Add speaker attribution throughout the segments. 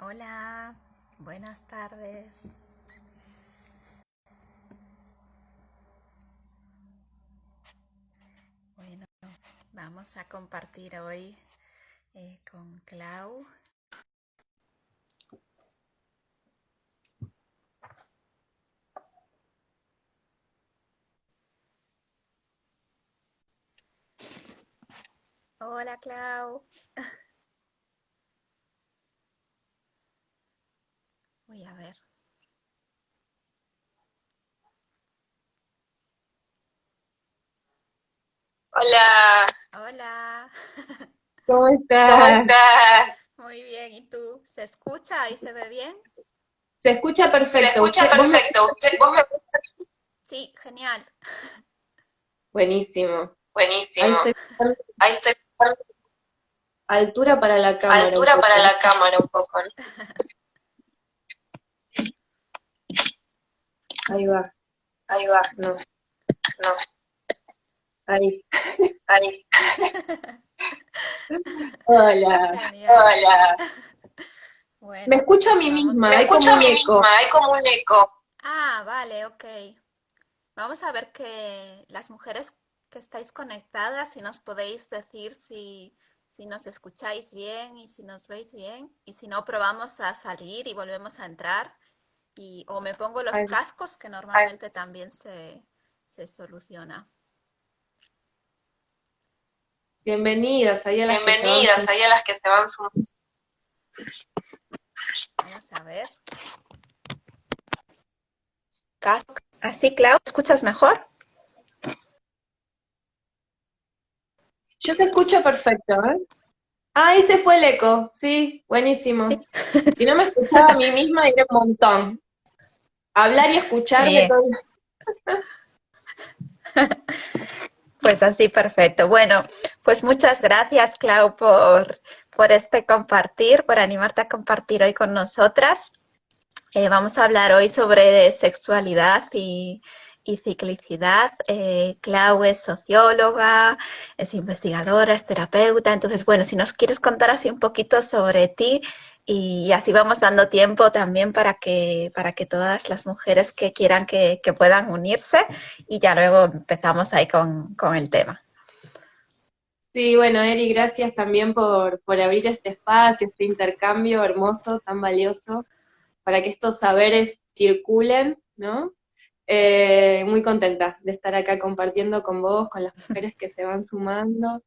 Speaker 1: Hola, buenas tardes. Bueno, vamos a compartir hoy con Clau. Hola, Clau. Voy a ver.
Speaker 2: Hola,
Speaker 1: Hola.
Speaker 2: ¿cómo
Speaker 1: ¿Cómo
Speaker 2: estás?
Speaker 1: estás? Muy bien, ¿y tú? ¿Se escucha y se ve bien?
Speaker 2: Se escucha
Speaker 1: Se
Speaker 2: perfecto.
Speaker 1: escucha
Speaker 2: ¿Vos me...
Speaker 1: perfecto. ¿Vos me... Sí, genial.
Speaker 2: Buenísimo. Ahí
Speaker 1: Buenísimo.
Speaker 2: estoy a
Speaker 1: Ahí estoy.
Speaker 2: altura para la cámara un
Speaker 1: Altura para
Speaker 2: poco.
Speaker 1: la cámara un poco, ¿no?
Speaker 2: Ahí va.
Speaker 1: Ahí va.
Speaker 2: No,
Speaker 1: No,
Speaker 2: ahí.
Speaker 1: ahí.
Speaker 2: Hola.
Speaker 1: Genial. Hola.
Speaker 2: Me
Speaker 1: Bueno,
Speaker 2: escucho a
Speaker 1: pues
Speaker 2: mí
Speaker 1: vamos.
Speaker 2: misma,
Speaker 1: Me
Speaker 2: hay
Speaker 1: escucho
Speaker 2: como
Speaker 1: a
Speaker 2: un
Speaker 1: mí
Speaker 2: eco.
Speaker 1: misma, hay como un eco. Ah, vale, ok. Vamos a ver que las mujeres que estáis conectadas, si nos podéis decir si nos escucháis bien y si nos veis bien. Y si no, probamos a salir y volvemos a entrar. O me pongo los
Speaker 2: Ay,
Speaker 1: cascos, que normalmente también se soluciona.
Speaker 2: bienvenidas ahí a las que se van
Speaker 1: Bienvenidas
Speaker 2: sumando.
Speaker 1: ahí a las que se van sumando. Vamos a ver. Así, Clau, ¿escuchas mejor?
Speaker 2: Yo te escucho perfecto, ¿eh? Ah, ahí se fue el eco. Sí, buenísimo. Si no me escuchaba a mí misma, era un montón. Hablar y escucharme
Speaker 1: Bien,
Speaker 2: todo.
Speaker 1: pues así perfecto. Bueno, pues muchas gracias, Clau, por este compartir, por animarte a compartir hoy con nosotras. Vamos a hablar hoy sobre sexualidad y ciclicidad. Clau es socióloga, es investigadora, es terapeuta. Entonces, bueno, si nos quieres contar así un poquito sobre ti y así vamos dando tiempo también para que todas las mujeres que quieran que puedan unirse y ya luego empezamos ahí con el tema.
Speaker 2: Sí, bueno, Eri, gracias también por abrir este espacio, este intercambio hermoso, tan valioso, para que estos saberes circulen, ¿no? Muy contenta de estar acá compartiendo con vos, con las mujeres que se van sumando.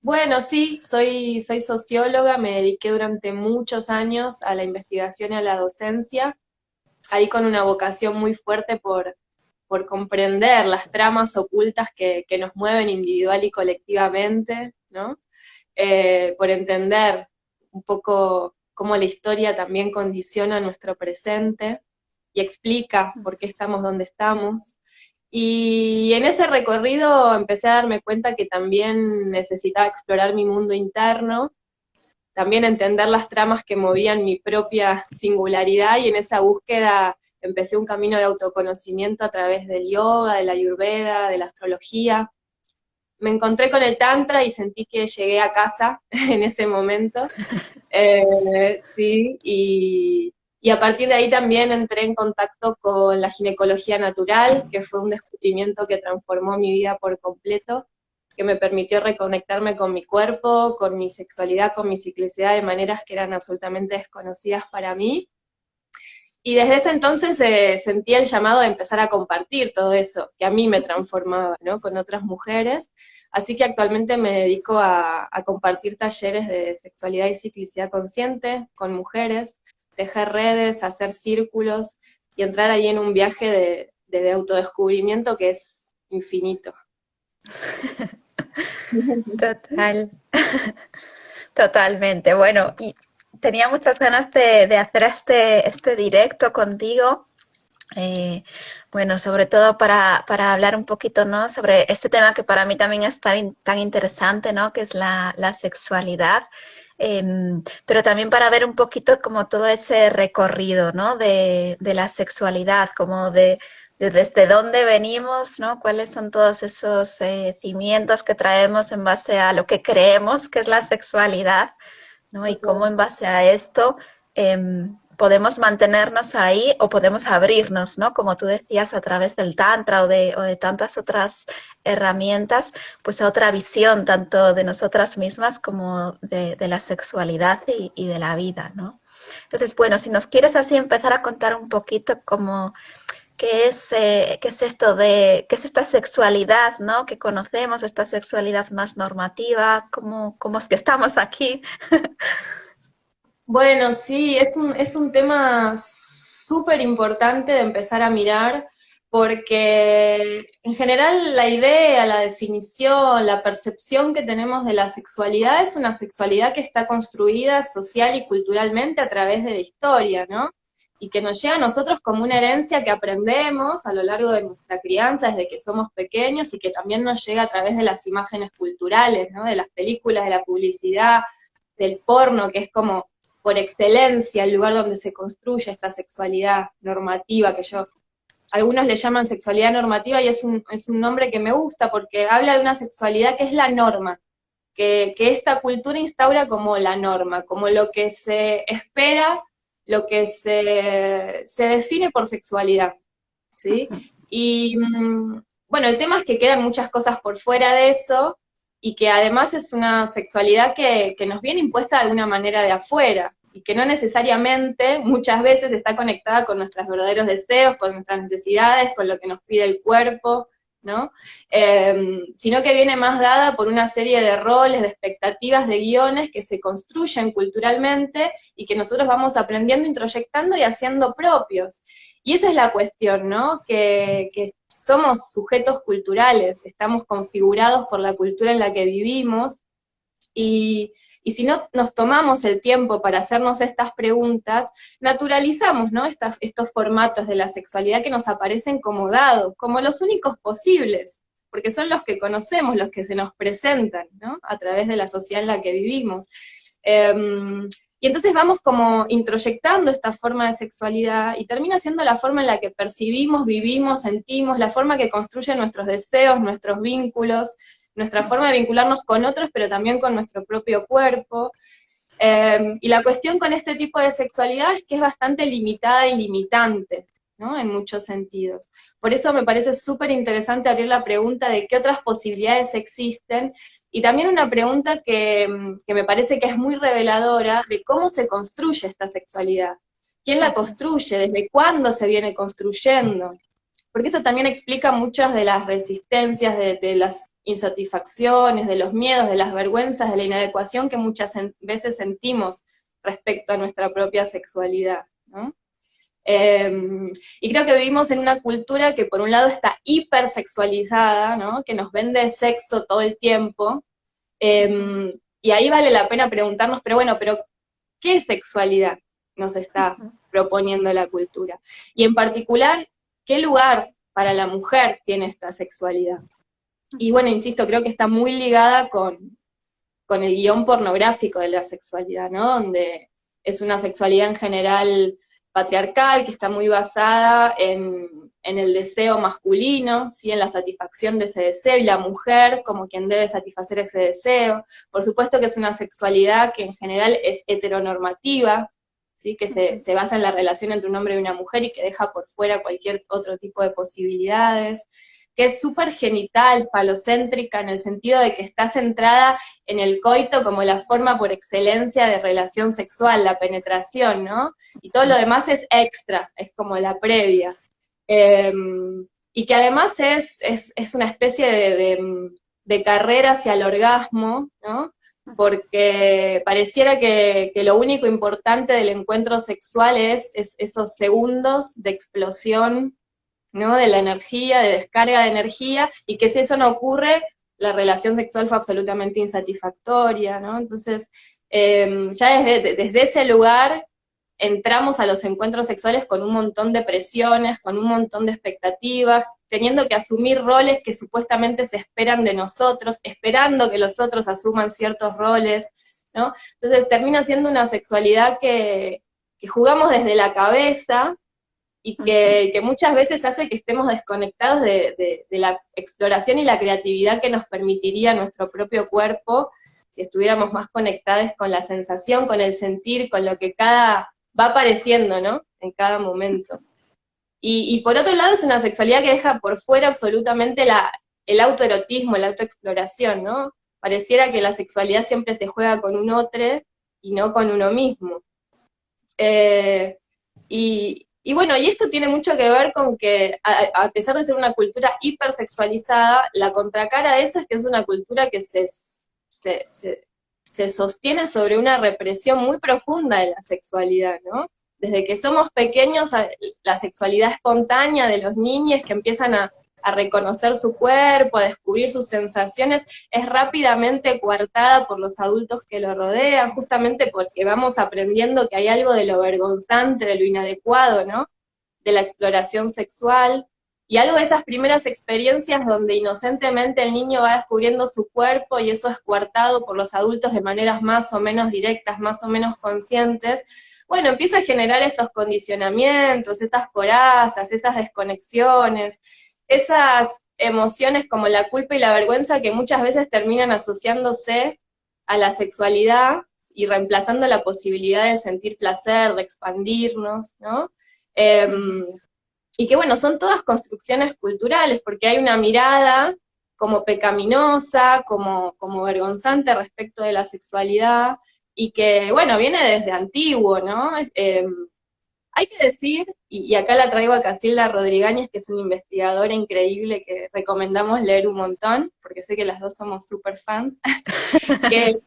Speaker 2: Bueno, sí, soy socióloga, me dediqué durante muchos años a la investigación y a la docencia, ahí con una vocación muy fuerte por comprender las tramas ocultas que nos mueven individual y colectivamente, ¿no? Por entender un poco cómo la historia también condiciona nuestro presente y explica por qué estamos donde estamos. Y en ese recorrido empecé a darme cuenta que también necesitaba explorar mi mundo interno, también entender las tramas que movían mi propia singularidad, y en esa búsqueda empecé un camino de autoconocimiento a través del yoga, de la ayurveda, de la astrología. Me encontré con el tantra y sentí que llegué a casa en ese momento. Sí, y a partir de ahí también entré en contacto con la ginecología natural, que fue un descubrimiento que transformó mi vida por completo, que me permitió reconectarme con mi cuerpo, con mi sexualidad, con mi ciclicidad de maneras que eran absolutamente desconocidas para mí. Y desde ese entonces sentí el llamado de empezar a compartir todo eso que a mí me transformaba, ¿no? Con otras mujeres. Así que actualmente me dedico a compartir talleres de sexualidad y ciclicidad consciente con mujeres, tejer redes, hacer círculos y entrar ahí en un viaje de autodescubrimiento que es infinito.
Speaker 1: Total. Totalmente. Bueno, y tenía muchas ganas de hacer este directo contigo. Bueno, sobre todo para hablar un poquito, ¿no? Sobre este tema que para mí también es tan interesante, ¿no? Que es la sexualidad. Pero también para ver un poquito como todo ese recorrido, ¿no? De la sexualidad, como de desde dónde venimos, ¿no? Cuáles son todos esos cimientos que traemos en base a lo que creemos que es la sexualidad, ¿no? Y cómo en base a esto podemos mantenernos ahí o podemos abrirnos, ¿no? Como tú decías, a través del Tantra o de tantas otras herramientas, pues a otra visión, tanto de nosotras mismas como de la sexualidad y de la vida, ¿no? Entonces, bueno, si nos quieres así empezar a contar un poquito como qué es esto qué es esta sexualidad, ¿no? Que conocemos, esta sexualidad más normativa, cómo es que estamos aquí.
Speaker 2: Bueno, sí, es un tema súper importante de empezar a mirar, porque en general la idea, la definición, la percepción que tenemos de la sexualidad es una sexualidad que está construida social y culturalmente a través de la historia, ¿no? Y que nos llega a nosotros como una herencia que aprendemos a lo largo de nuestra crianza desde que somos pequeños y que también nos llega a través de las imágenes culturales, ¿no? De las películas, de la publicidad, del porno, que es como por excelencia el lugar donde se construye esta sexualidad normativa, algunos le llaman sexualidad normativa y es un nombre que me gusta porque habla de una sexualidad que es la norma, que esta cultura instaura como la norma, como lo que se espera, lo que se define por sexualidad, ¿sí? Y bueno, el tema es que quedan muchas cosas por fuera de eso, y que además es una sexualidad que nos viene impuesta de alguna manera de afuera, y que no necesariamente muchas veces está conectada con nuestros verdaderos deseos, con nuestras necesidades, con lo que nos pide el cuerpo, ¿no? Sino que viene más dada por una serie de roles, de expectativas, de guiones que se construyen culturalmente y que nosotros vamos aprendiendo, introyectando y haciendo propios. Y esa es la cuestión, ¿no? Que somos sujetos culturales, estamos configurados por la cultura en la que vivimos, y si no nos tomamos el tiempo para hacernos estas preguntas, naturalizamos, ¿no? Estos formatos de la sexualidad que nos aparecen como dados, como los únicos posibles, porque son los que conocemos, los que se nos presentan, ¿no? A través de la sociedad en la que vivimos. Y entonces vamos como introyectando esta forma de sexualidad y termina siendo la forma en la que percibimos, vivimos, sentimos, la forma que construye nuestros deseos, nuestros vínculos, nuestra forma de vincularnos con otros, pero también con nuestro propio cuerpo. Y la cuestión con este tipo de sexualidad es que es bastante limitada y limitante, ¿no? En muchos sentidos. Por eso me parece súper interesante abrir la pregunta de qué otras posibilidades existen, y también una pregunta que me parece que es muy reveladora de cómo se construye esta sexualidad. ¿Quién la construye? ¿Desde cuándo se viene construyendo? Porque eso también explica muchas de las resistencias, de las insatisfacciones, de los miedos, de las vergüenzas, de la inadecuación que muchas veces sentimos respecto a nuestra propia sexualidad, ¿no? Y creo que vivimos en una cultura que por un lado está hipersexualizada, ¿no? Que nos vende sexo todo el tiempo, y ahí vale la pena preguntarnos, pero bueno, ¿qué sexualidad nos está proponiendo la cultura? Y en particular, ¿qué lugar para la mujer tiene esta sexualidad? Y bueno, insisto, creo que está muy ligada con el guión pornográfico de la sexualidad, ¿no? Donde es una sexualidad en general patriarcal, que está muy basada en el deseo masculino, ¿sí? En la satisfacción de ese deseo, y la mujer como quien debe satisfacer ese deseo. Por supuesto que es una sexualidad que en general es heteronormativa, ¿sí? Que se basa en la relación entre un hombre y una mujer y que deja por fuera cualquier otro tipo de posibilidades, que es súper genital, falocéntrica, en el sentido de que está centrada en el coito como la forma por excelencia de relación sexual, la penetración, ¿no? Y todo lo demás es extra, es como la previa. Y que además es una especie de carrera hacia el orgasmo, ¿no? Porque pareciera que lo único importante del encuentro sexual es esos segundos de explosión, ¿no? De la energía, de descarga de energía, y que si eso no ocurre, la relación sexual fue absolutamente insatisfactoria, ¿no? Entonces, ya desde ese lugar entramos a los encuentros sexuales con un montón de presiones, con un montón de expectativas, teniendo que asumir roles que supuestamente se esperan de nosotros, esperando que los otros asuman ciertos roles, ¿no? Entonces termina siendo una sexualidad que jugamos desde la cabeza, y que muchas veces hace que estemos desconectados de la exploración y la creatividad que nos permitiría nuestro propio cuerpo si estuviéramos más conectados con la sensación, con el sentir, con lo que cada va apareciendo, ¿no? En cada momento. Y por otro lado es una sexualidad que deja por fuera absolutamente el autoerotismo, la autoexploración, ¿no? Pareciera que la sexualidad siempre se juega con un otro y no con uno mismo. Y bueno, y esto tiene mucho que ver con que, a pesar de ser una cultura hipersexualizada, la contracara de eso es que es una cultura que se sostiene sobre una represión muy profunda de la sexualidad, ¿no? Desde que somos pequeños, la sexualidad espontánea de los niños que empiezan a reconocer su cuerpo, a descubrir sus sensaciones, es rápidamente coartada por los adultos que lo rodean, justamente porque vamos aprendiendo que hay algo de lo vergonzante, de lo inadecuado, ¿no? De la exploración sexual, y algo de esas primeras experiencias donde inocentemente el niño va descubriendo su cuerpo y eso es coartado por los adultos de maneras más o menos directas, más o menos conscientes, bueno, empieza a generar esos condicionamientos, esas corazas, esas desconexiones, esas emociones como la culpa y la vergüenza que muchas veces terminan asociándose a la sexualidad y reemplazando la posibilidad de sentir placer, de expandirnos, ¿no? Eh, y que bueno, son todas construcciones culturales, porque hay una mirada como pecaminosa, como vergonzante respecto de la sexualidad, y que bueno, viene desde antiguo, ¿no? Hay que decir, y acá la traigo a Casilda Rodríguez, que es una investigadora increíble que recomendamos leer un montón, porque sé que las dos somos super fans, que,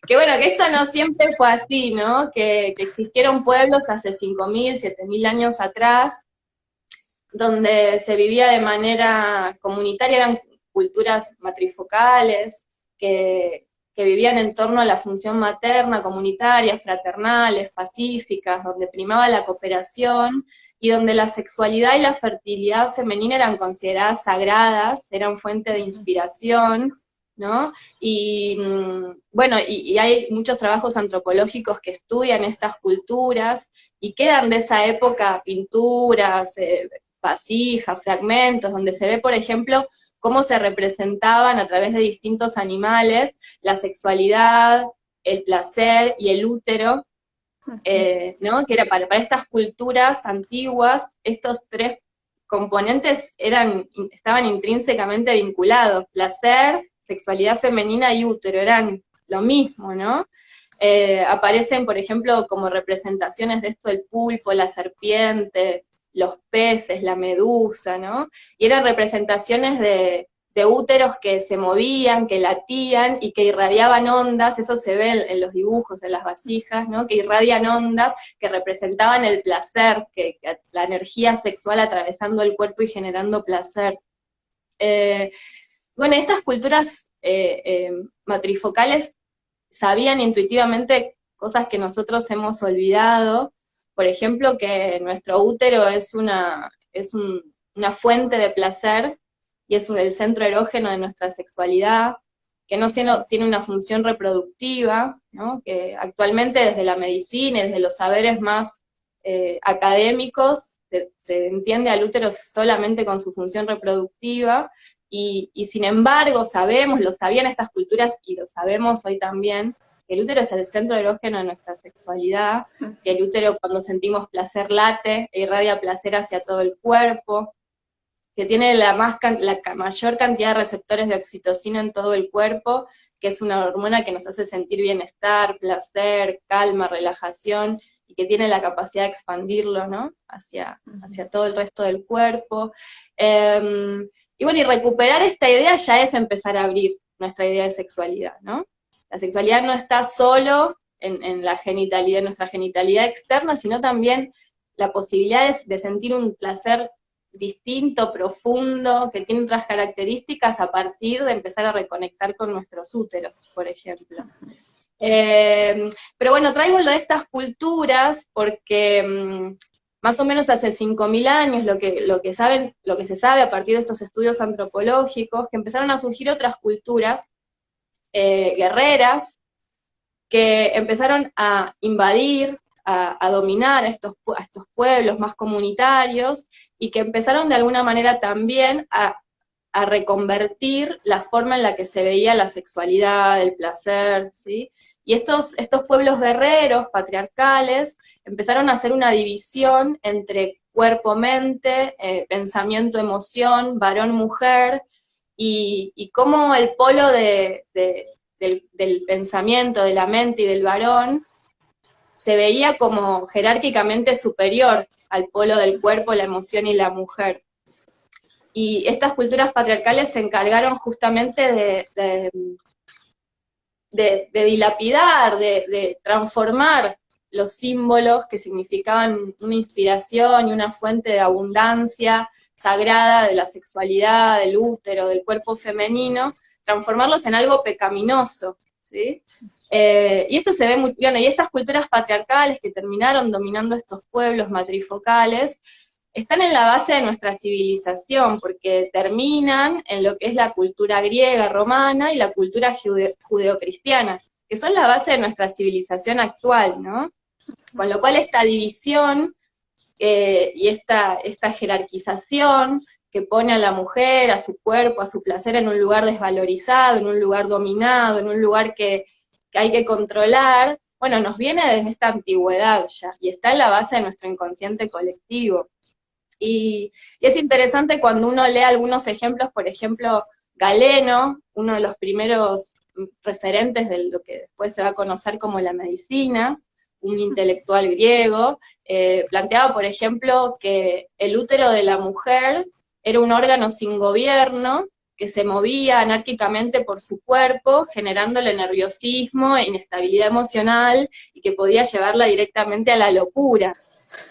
Speaker 2: que bueno, que esto no siempre fue así, ¿no? Que existieron pueblos hace 5.000, 7.000 años atrás, donde se vivía de manera comunitaria, eran culturas matrifocales, que vivían en torno a la función materna, comunitaria, fraternales, pacíficas, donde primaba la cooperación y donde la sexualidad y la fertilidad femenina eran consideradas sagradas, eran fuente de inspiración, ¿no? Y bueno, y hay muchos trabajos antropológicos que estudian estas culturas y quedan de esa época pinturas, vasijas, fragmentos, donde se ve, por ejemplo, cómo se representaban a través de distintos animales la sexualidad, el placer y el útero, ¿no? Que era para estas culturas antiguas, estos tres componentes estaban intrínsecamente vinculados, placer, sexualidad femenina y útero, eran lo mismo, ¿no? Aparecen, por ejemplo, como representaciones de esto el pulpo, la serpiente, los peces, la medusa, ¿no? Y eran representaciones de úteros que se movían, que latían y que irradiaban ondas, eso se ve en los dibujos, en las vasijas, ¿no? Que irradian ondas, que representaban el placer, que la energía sexual atravesando el cuerpo y generando placer. Bueno, estas culturas matrifocales sabían intuitivamente cosas que nosotros hemos olvidado, por ejemplo, que nuestro útero es una fuente de placer y es el centro erógeno de nuestra sexualidad, que no tiene una función reproductiva, ¿no? Que actualmente desde la medicina y desde los saberes más académicos se entiende al útero solamente con su función reproductiva, y sin embargo lo sabían estas culturas y lo sabemos hoy también, que el útero es el centro erógeno de nuestra sexualidad, que el útero cuando sentimos placer late e irradia placer hacia todo el cuerpo, que tiene la mayor cantidad de receptores de oxitocina en todo el cuerpo, que es una hormona que nos hace sentir bienestar, placer, calma, relajación, y que tiene la capacidad de expandirlo, ¿no? Hacia todo el resto del cuerpo. Y bueno, y recuperar esta idea ya es empezar a abrir nuestra idea de sexualidad, ¿no? La sexualidad no está solo en la genitalidad, en nuestra genitalidad externa, sino también la posibilidad de sentir un placer distinto, profundo, que tiene otras características a partir de empezar a reconectar con nuestros úteros, por ejemplo. Pero bueno, traigo lo de estas culturas porque más o menos hace 5.000 años lo que se sabe a partir de estos estudios antropológicos, que empezaron a surgir otras culturas guerreras que empezaron a invadir, a dominar a estos pueblos más comunitarios y que empezaron de alguna manera también a a reconvertir la forma en la que se veía la sexualidad, el placer, ¿sí? Y estos pueblos guerreros, patriarcales, empezaron a hacer una división entre cuerpo-mente, pensamiento-emoción, varón-mujer, y cómo el polo del pensamiento, de la mente y del varón se veía como jerárquicamente superior al polo del cuerpo, la emoción y la mujer. Y estas culturas patriarcales se encargaron justamente de dilapidar, de transformar los símbolos que significaban una inspiración y una fuente de abundancia sagrada de la sexualidad, del útero, del cuerpo femenino, transformarlos en algo pecaminoso, ¿sí? Y esto se ve muy bien, y estas culturas patriarcales que terminaron dominando estos pueblos matrifocales, están en la base de nuestra civilización, porque terminan en lo que es la cultura griega, romana, y la cultura judeocristiana, que son la base de nuestra civilización actual, ¿no? Con lo cual esta división y esta jerarquización que pone a la mujer, a su cuerpo, a su placer en un lugar desvalorizado, en un lugar dominado, en un lugar que hay que controlar, bueno, nos viene desde esta antigüedad ya, y está en la base de nuestro inconsciente colectivo. Y es interesante cuando uno lee algunos ejemplos, por ejemplo, Galeno, uno de los primeros referentes de lo que después se va a conocer como la medicina, un intelectual griego, planteaba, por ejemplo, que el útero de la mujer era un órgano sin gobierno, que se movía anárquicamente por su cuerpo, generándole nerviosismo e inestabilidad emocional, y que podía llevarla directamente a la locura.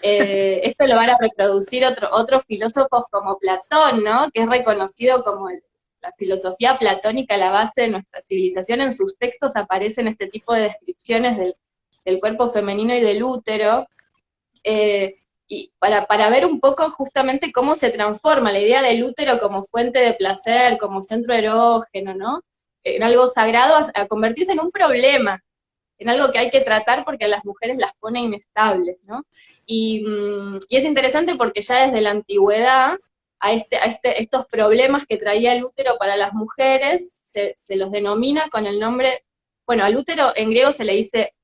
Speaker 2: Esto lo van a reproducir otros filósofos como Platón, ¿no? Que es reconocido como la filosofía platónica, la base de nuestra civilización. En sus textos aparecen este tipo de descripciones del cuerpo femenino y del útero, y para ver un poco justamente cómo se transforma la idea del útero como fuente de placer, como centro erógeno, ¿no? En algo sagrado, a convertirse en un problema, en algo que hay que tratar porque a las mujeres las pone inestables, ¿no? Y es interesante porque ya desde la antigüedad estos problemas que traía el útero para las mujeres se los denomina con el nombre, bueno, al útero en griego se le dice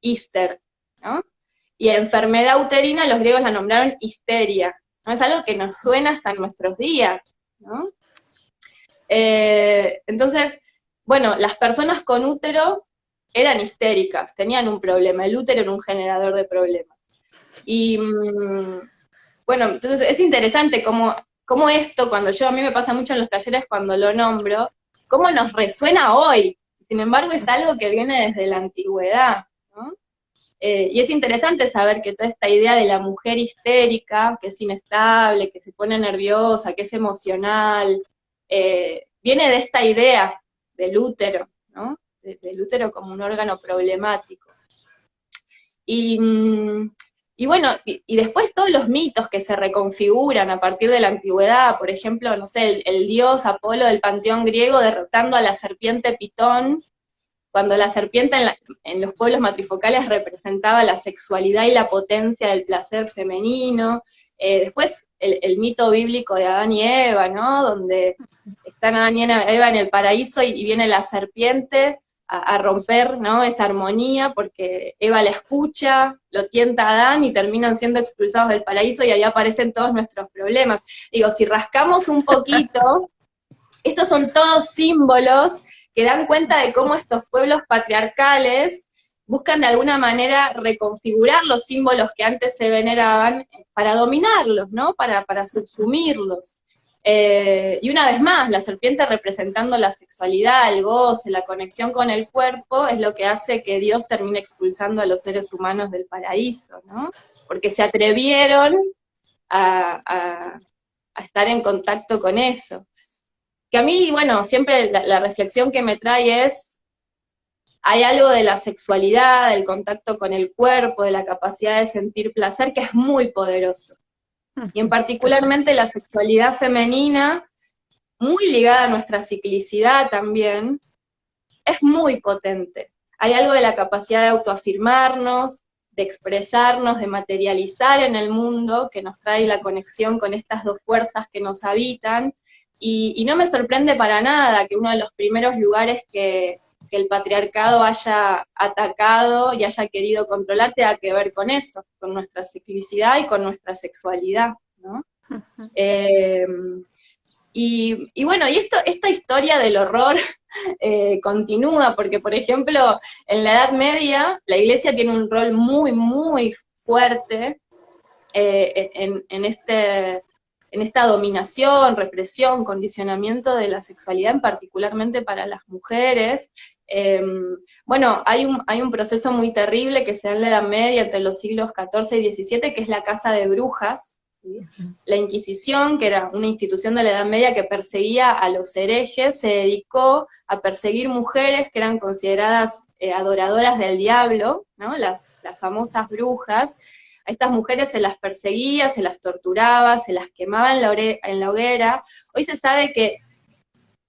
Speaker 2: íster, ¿no? Y a enfermedad uterina los griegos la nombraron histeria, ¿no? Es algo que nos suena hasta nuestros días, ¿no? Entonces, bueno, las personas con útero eran histéricas, tenían un problema, el útero era un generador de problemas. Y bueno, entonces es interesante cómo esto, a mí me pasa mucho en los talleres cuando lo nombro, cómo nos resuena hoy. Sin embargo, es algo que viene desde la antigüedad, ¿no? Y es interesante saber que toda esta idea de la mujer histérica, que es inestable, que se pone nerviosa, que es emocional, viene de esta idea del útero, ¿no? Del útero como un órgano problemático. Y bueno, y después todos los mitos que se reconfiguran a partir de la antigüedad, por ejemplo, no sé, el dios Apolo del panteón griego derrotando a la serpiente Pitón, cuando la serpiente en los pueblos matrifocales representaba la sexualidad y la potencia del placer femenino. Después el mito bíblico de Adán y Eva, ¿no? Donde están Adán y Eva en el paraíso y viene la serpiente a romper, ¿no? Esa armonía, porque Eva la escucha, lo tienta a Adán y terminan siendo expulsados del paraíso, y ahí aparecen todos nuestros problemas. Digo, si rascamos un poquito, estos son todos símbolos que dan cuenta de cómo estos pueblos patriarcales buscan de alguna manera reconfigurar los símbolos que antes se veneraban para dominarlos, ¿no? Para subsumirlos. Y una vez más, la serpiente representando la sexualidad, el goce, la conexión con el cuerpo, es lo que hace que Dios termine expulsando a los seres humanos del paraíso, ¿no? Porque se atrevieron a estar en contacto con eso. Que a mí, bueno, siempre la reflexión que me trae es, hay algo de la sexualidad, del contacto con el cuerpo, de la capacidad de sentir placer, que es muy poderoso. Y en particularmente la sexualidad femenina, muy ligada a nuestra ciclicidad también, es muy potente. Hay algo de la capacidad de autoafirmarnos, de expresarnos, de materializar en el mundo, que nos trae la conexión con estas dos fuerzas que nos habitan, y no me sorprende para nada que uno de los primeros lugares que el patriarcado haya atacado y haya querido controlar tenga que ver con eso, con nuestra ciclicidad y con nuestra sexualidad, ¿no? Eh, y bueno, y esta historia del horror continúa, porque por ejemplo, en la Edad Media, la Iglesia tiene un rol muy, muy fuerte en esta dominación, represión, condicionamiento de la sexualidad, particularmente para las mujeres. Bueno, hay un proceso muy terrible que se da en la Edad Media entre los siglos XIV y XVII, que es la caza de brujas, ¿sí? La Inquisición, que era una institución de la Edad Media que perseguía a los herejes, se dedicó a perseguir mujeres que eran consideradas adoradoras del diablo, ¿no? Las famosas brujas. A estas mujeres se las perseguía, se las torturaba, se las quemaba en la hoguera. Hoy se sabe que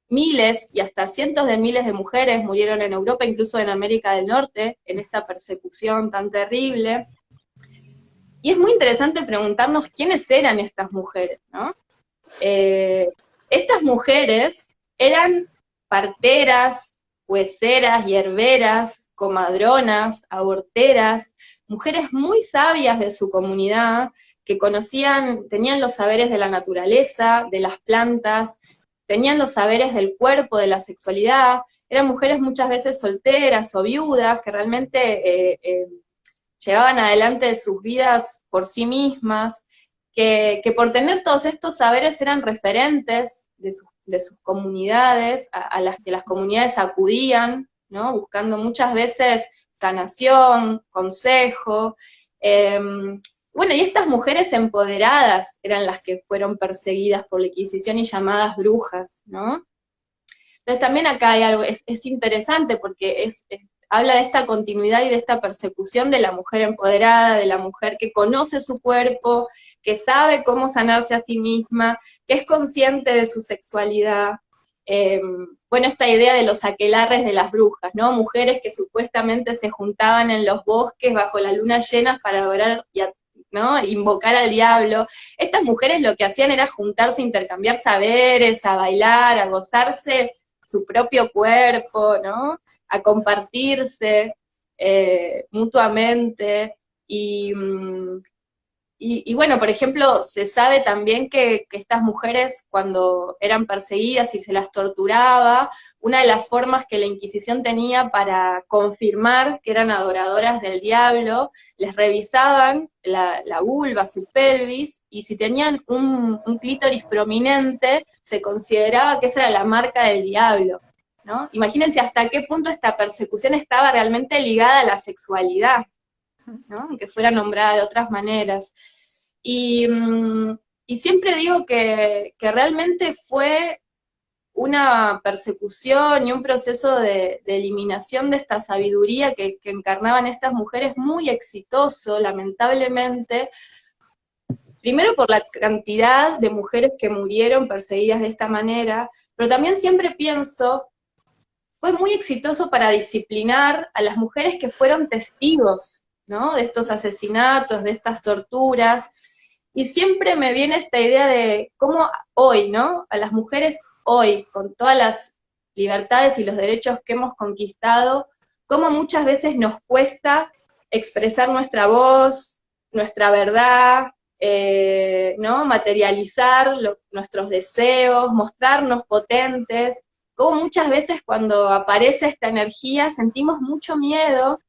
Speaker 2: miles y hasta cientos de miles de mujeres murieron en Europa, incluso en América del Norte, en esta persecución tan terrible. Y es muy interesante preguntarnos quiénes eran estas mujeres, ¿no? Estas mujeres eran parteras, hueseras, hierberas, comadronas, aborteras, mujeres muy sabias de su comunidad, que tenían los saberes de la naturaleza, de las plantas, tenían los saberes del cuerpo, de la sexualidad, eran mujeres muchas veces solteras o viudas, que realmente llevaban adelante sus vidas por sí mismas, que por tener todos estos saberes eran referentes de sus comunidades, a las que las comunidades acudían, ¿no? Buscando muchas veces sanación, consejo. Bueno, y estas mujeres empoderadas eran las que fueron perseguidas por la Inquisición y llamadas brujas, ¿no? Entonces también acá hay algo, es interesante porque habla de esta continuidad y de esta persecución de la mujer empoderada, de la mujer que conoce su cuerpo, que sabe cómo sanarse a sí misma, que es consciente de su sexualidad. Bueno, esta idea de los aquelarres de las brujas, ¿no? Mujeres que supuestamente se juntaban en los bosques bajo la luna llena para adorar ¿no? Invocar al diablo. Estas mujeres lo que hacían era juntarse, intercambiar saberes, a bailar, a gozarse su propio cuerpo, ¿no? A compartirse mutuamente. Y bueno, por ejemplo, se sabe también que estas mujeres cuando eran perseguidas y se las torturaba, una de las formas que la Inquisición tenía para confirmar que eran adoradoras del diablo, les revisaban la vulva, su pelvis, y si tenían un clítoris prominente, se consideraba que esa era la marca del diablo, ¿no? Imagínense hasta qué punto esta persecución estaba realmente ligada a la sexualidad, ¿no? Aunque fuera nombrada de otras maneras. Y siempre digo que realmente fue una persecución y un proceso de eliminación de esta sabiduría que encarnaban estas mujeres muy exitoso, lamentablemente, primero por la cantidad de mujeres que murieron perseguidas de esta manera, pero también siempre pienso, fue muy exitoso para disciplinar a las mujeres que fueron testigos, ¿no? De estos asesinatos, de estas torturas, y siempre me viene esta idea de cómo hoy, ¿no? A las mujeres hoy, con todas las libertades y los derechos que hemos conquistado, cómo muchas veces nos cuesta expresar nuestra voz, nuestra verdad, ¿no? Materializar nuestros deseos, mostrarnos potentes, cómo muchas veces cuando aparece esta energía sentimos mucho miedo,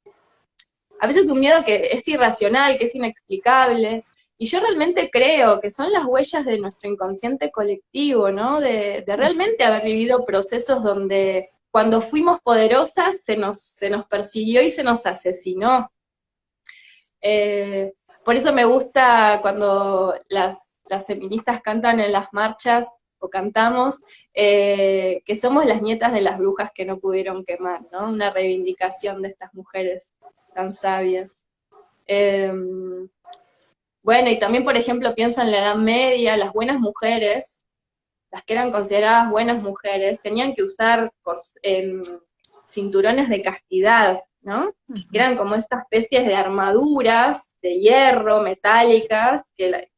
Speaker 2: a veces un miedo que es irracional, que es inexplicable, y yo realmente creo que son las huellas de nuestro inconsciente colectivo, ¿no? De realmente haber vivido procesos donde cuando fuimos poderosas se nos persiguió y se nos asesinó. Por eso me gusta cuando las feministas cantan en las marchas, o cantamos, que somos las nietas de las brujas que no pudieron quemar, ¿no? Una reivindicación de estas mujeres tan sabias. Bueno, y también, por ejemplo, pienso en la Edad Media, las buenas mujeres, las que eran consideradas buenas mujeres, tenían que usar cinturones de castidad, ¿no? Que eran como estas especies de armaduras de hierro, metálicas, que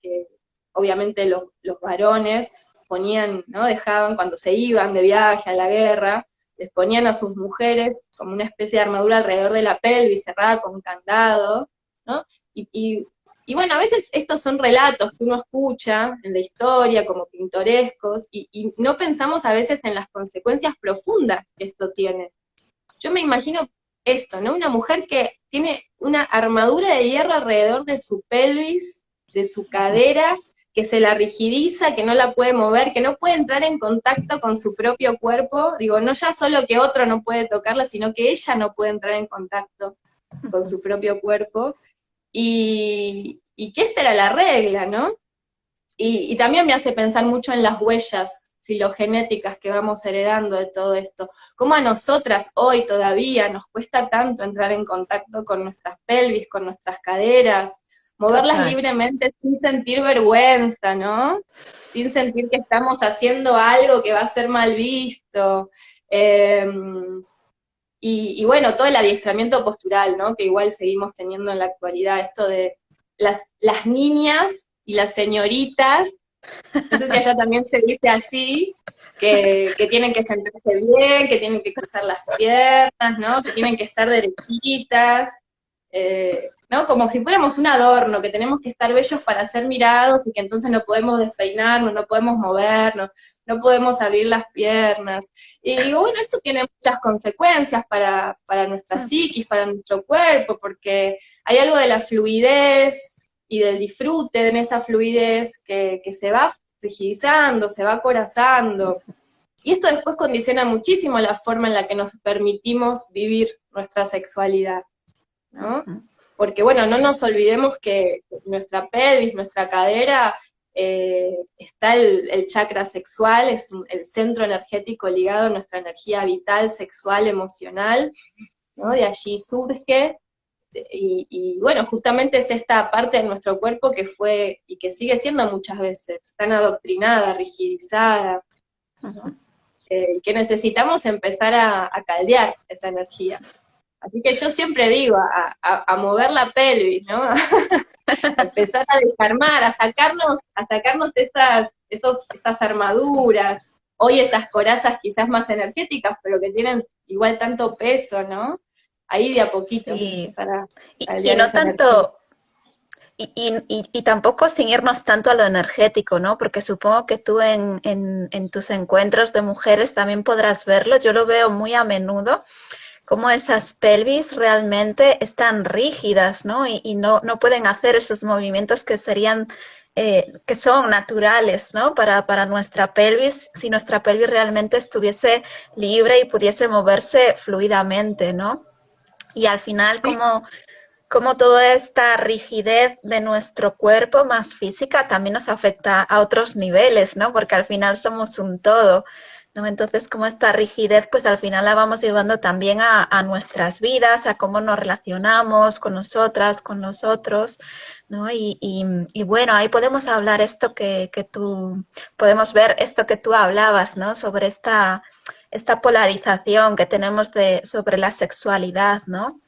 Speaker 2: obviamente los varones ponían, ¿no? Dejaban cuando se iban de viaje a la guerra, les ponían a sus mujeres como una especie de armadura alrededor de la pelvis cerrada con candado, ¿no? Y, y, y bueno, a veces estos son relatos que uno escucha en la historia como pintorescos y no pensamos a veces en las consecuencias profundas que esto tiene. Yo me imagino esto, ¿no? Una mujer que tiene una armadura de hierro alrededor de su pelvis, de su cadera, que se la rigidiza, que no la puede mover, que no puede entrar en contacto con su propio cuerpo. Digo, no ya solo que otro no puede tocarla, sino que ella no puede entrar en contacto con su propio cuerpo. Y que esta era la regla, ¿no? Y también me hace pensar mucho en las huellas filogenéticas que vamos heredando de todo esto. Cómo a nosotras hoy todavía nos cuesta tanto entrar en contacto con nuestras pelvis, con nuestras caderas, moverlas
Speaker 1: Total.
Speaker 2: libremente sin sentir vergüenza, ¿no? Sin sentir que estamos haciendo algo que va a ser mal visto. Eh, y bueno, todo el adiestramiento postural, ¿no? Que igual seguimos teniendo en la actualidad, esto de las niñas y las señoritas, no sé si allá también se dice así, que tienen que sentarse bien, que tienen que cruzar las piernas, ¿no? Que tienen que estar derechitas, ¿no? Como si fuéramos un adorno, que tenemos que estar bellos para ser mirados y que entonces no podemos despeinarnos, no podemos movernos, no podemos abrir las piernas. Y digo, bueno, esto tiene muchas consecuencias para nuestra psiquis, para nuestro cuerpo, porque hay algo de la fluidez y del disfrute en esa fluidez que se va rigidizando, se va acorazando. Y esto después condiciona muchísimo la forma en la que nos permitimos vivir nuestra sexualidad, ¿no? Porque bueno, no nos olvidemos que nuestra pelvis, nuestra cadera, está el chakra sexual, es el centro energético ligado a nuestra energía vital, sexual, emocional, ¿no? De allí surge, y bueno, justamente es esta parte de nuestro cuerpo que fue, y que sigue siendo muchas veces, tan adoctrinada, rigidizada, ¿no? Que necesitamos empezar a caldear esa energía. Así que yo siempre digo, a mover la pelvis, ¿no? A empezar a desarmar, a sacarnos esas armaduras, hoy estas corazas quizás más energéticas, pero que tienen igual tanto peso, ¿no? Ahí de a poquito,
Speaker 1: Sí.
Speaker 2: para
Speaker 1: Y
Speaker 2: caldear
Speaker 1: no
Speaker 2: esa energía.
Speaker 1: tanto, y tampoco sin irnos tanto a lo energético, ¿no? Porque supongo que tú en tus encuentros de mujeres también podrás verlo. Yo lo veo muy a menudo, cómo esas pelvis realmente están rígidas, ¿no? Y no pueden hacer esos movimientos que serían, que son naturales, ¿no? Para nuestra pelvis, si nuestra pelvis realmente estuviese libre y pudiese moverse fluidamente, ¿no? Y al final,
Speaker 2: Sí,
Speaker 1: como toda esta rigidez de nuestro cuerpo más física también nos afecta a otros niveles, ¿no? Porque al final somos un todo, ¿no? Entonces, como esta rigidez, pues al final la vamos llevando también a nuestras vidas, a cómo nos relacionamos con nosotras, con nosotros, ¿no? Y bueno, ahí podemos hablar esto que tú, podemos ver esto que tú hablabas, ¿no? Sobre esta polarización que tenemos sobre la sexualidad, ¿no?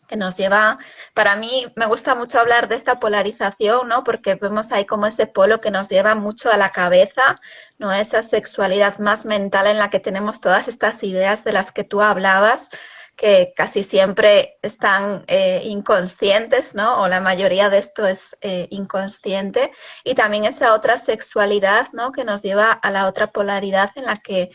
Speaker 1: Que nos lleva, para mí me gusta mucho hablar de esta polarización, ¿no? Porque vemos ahí como ese polo que nos lleva mucho a la cabeza, ¿no? Esa sexualidad más mental en la que tenemos todas estas ideas de las que tú hablabas, que casi siempre están inconscientes, ¿no? O la mayoría de esto es inconsciente. Y también esa otra sexualidad, ¿no? Que nos lleva a la otra polaridad en la que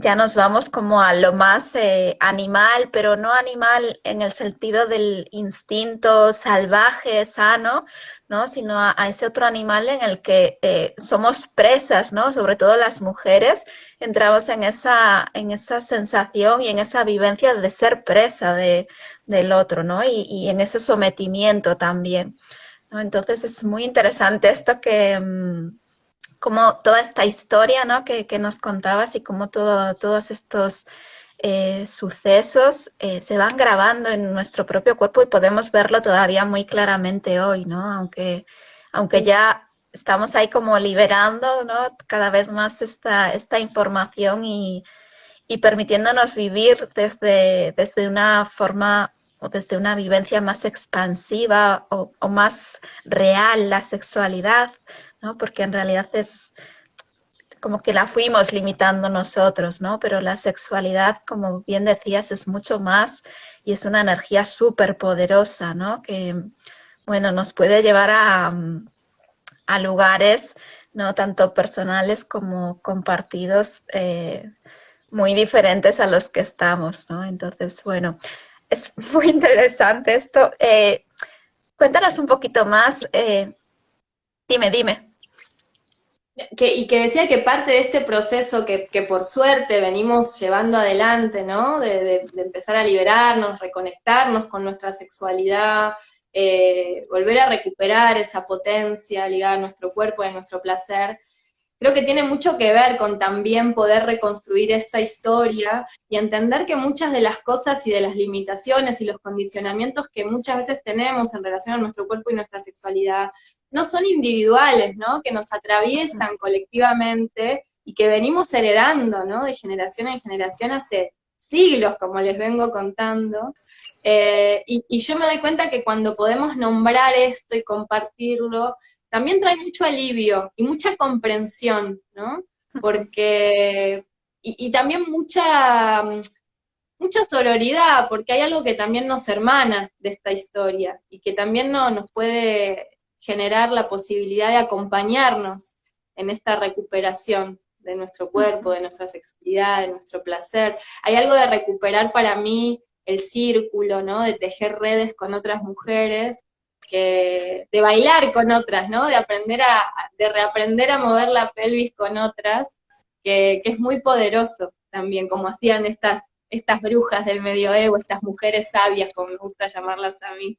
Speaker 1: ya nos vamos como a lo más animal, pero no animal en el sentido del instinto salvaje, sano, ¿no? Sino a ese otro animal en el que somos presas, ¿no? Sobre todo las mujeres, entramos en esa sensación y en esa vivencia de ser presa del otro, ¿no? Y en ese sometimiento también, ¿no? Entonces es muy interesante esto como toda esta historia, ¿no? que nos contabas y cómo todos estos sucesos se van grabando en nuestro propio cuerpo y podemos verlo todavía muy claramente hoy, ¿no? Aunque
Speaker 2: sí,
Speaker 1: ya estamos ahí como liberando, ¿no? Cada vez más esta información y permitiéndonos vivir desde una forma o desde una vivencia más expansiva o más real la sexualidad, ¿no? Porque en realidad como que la fuimos limitando nosotros, ¿no? Pero la sexualidad, como bien decías, es mucho más y es una energía súper poderosa, ¿no? Que, bueno, nos puede llevar a lugares, ¿no? Tanto personales como compartidos, muy diferentes a los que estamos, ¿no? Entonces, bueno, es muy interesante esto. Cuéntanos un poquito más. Dime.
Speaker 2: Y que decía que parte de este proceso que por suerte venimos llevando adelante, ¿no? De empezar a liberarnos, reconectarnos con nuestra sexualidad, volver a recuperar esa potencia ligada a nuestro cuerpo y a nuestro placer, creo que tiene mucho que ver con también poder reconstruir esta historia y entender que muchas de las cosas y de las limitaciones y los condicionamientos que muchas veces tenemos en relación a nuestro cuerpo y nuestra sexualidad no son individuales, ¿no? Que nos atraviesan colectivamente y que venimos heredando, ¿no? De generación en generación hace siglos, como les vengo contando. Y yo me doy cuenta que cuando podemos nombrar esto y compartirlo, también trae mucho alivio y mucha comprensión, ¿no? Porque, y también mucha sororidad, porque hay algo que también nos hermana de esta historia y que también nos puede generar la posibilidad de acompañarnos en esta recuperación de nuestro cuerpo, de nuestra sexualidad, de nuestro placer. Hay algo de recuperar para mí el círculo, ¿no? De tejer redes con otras mujeres, de bailar con otras, ¿no? De reaprender a mover la pelvis con otras, que es muy poderoso también, como hacían estas brujas del medioevo, estas mujeres sabias, como me gusta llamarlas a mí.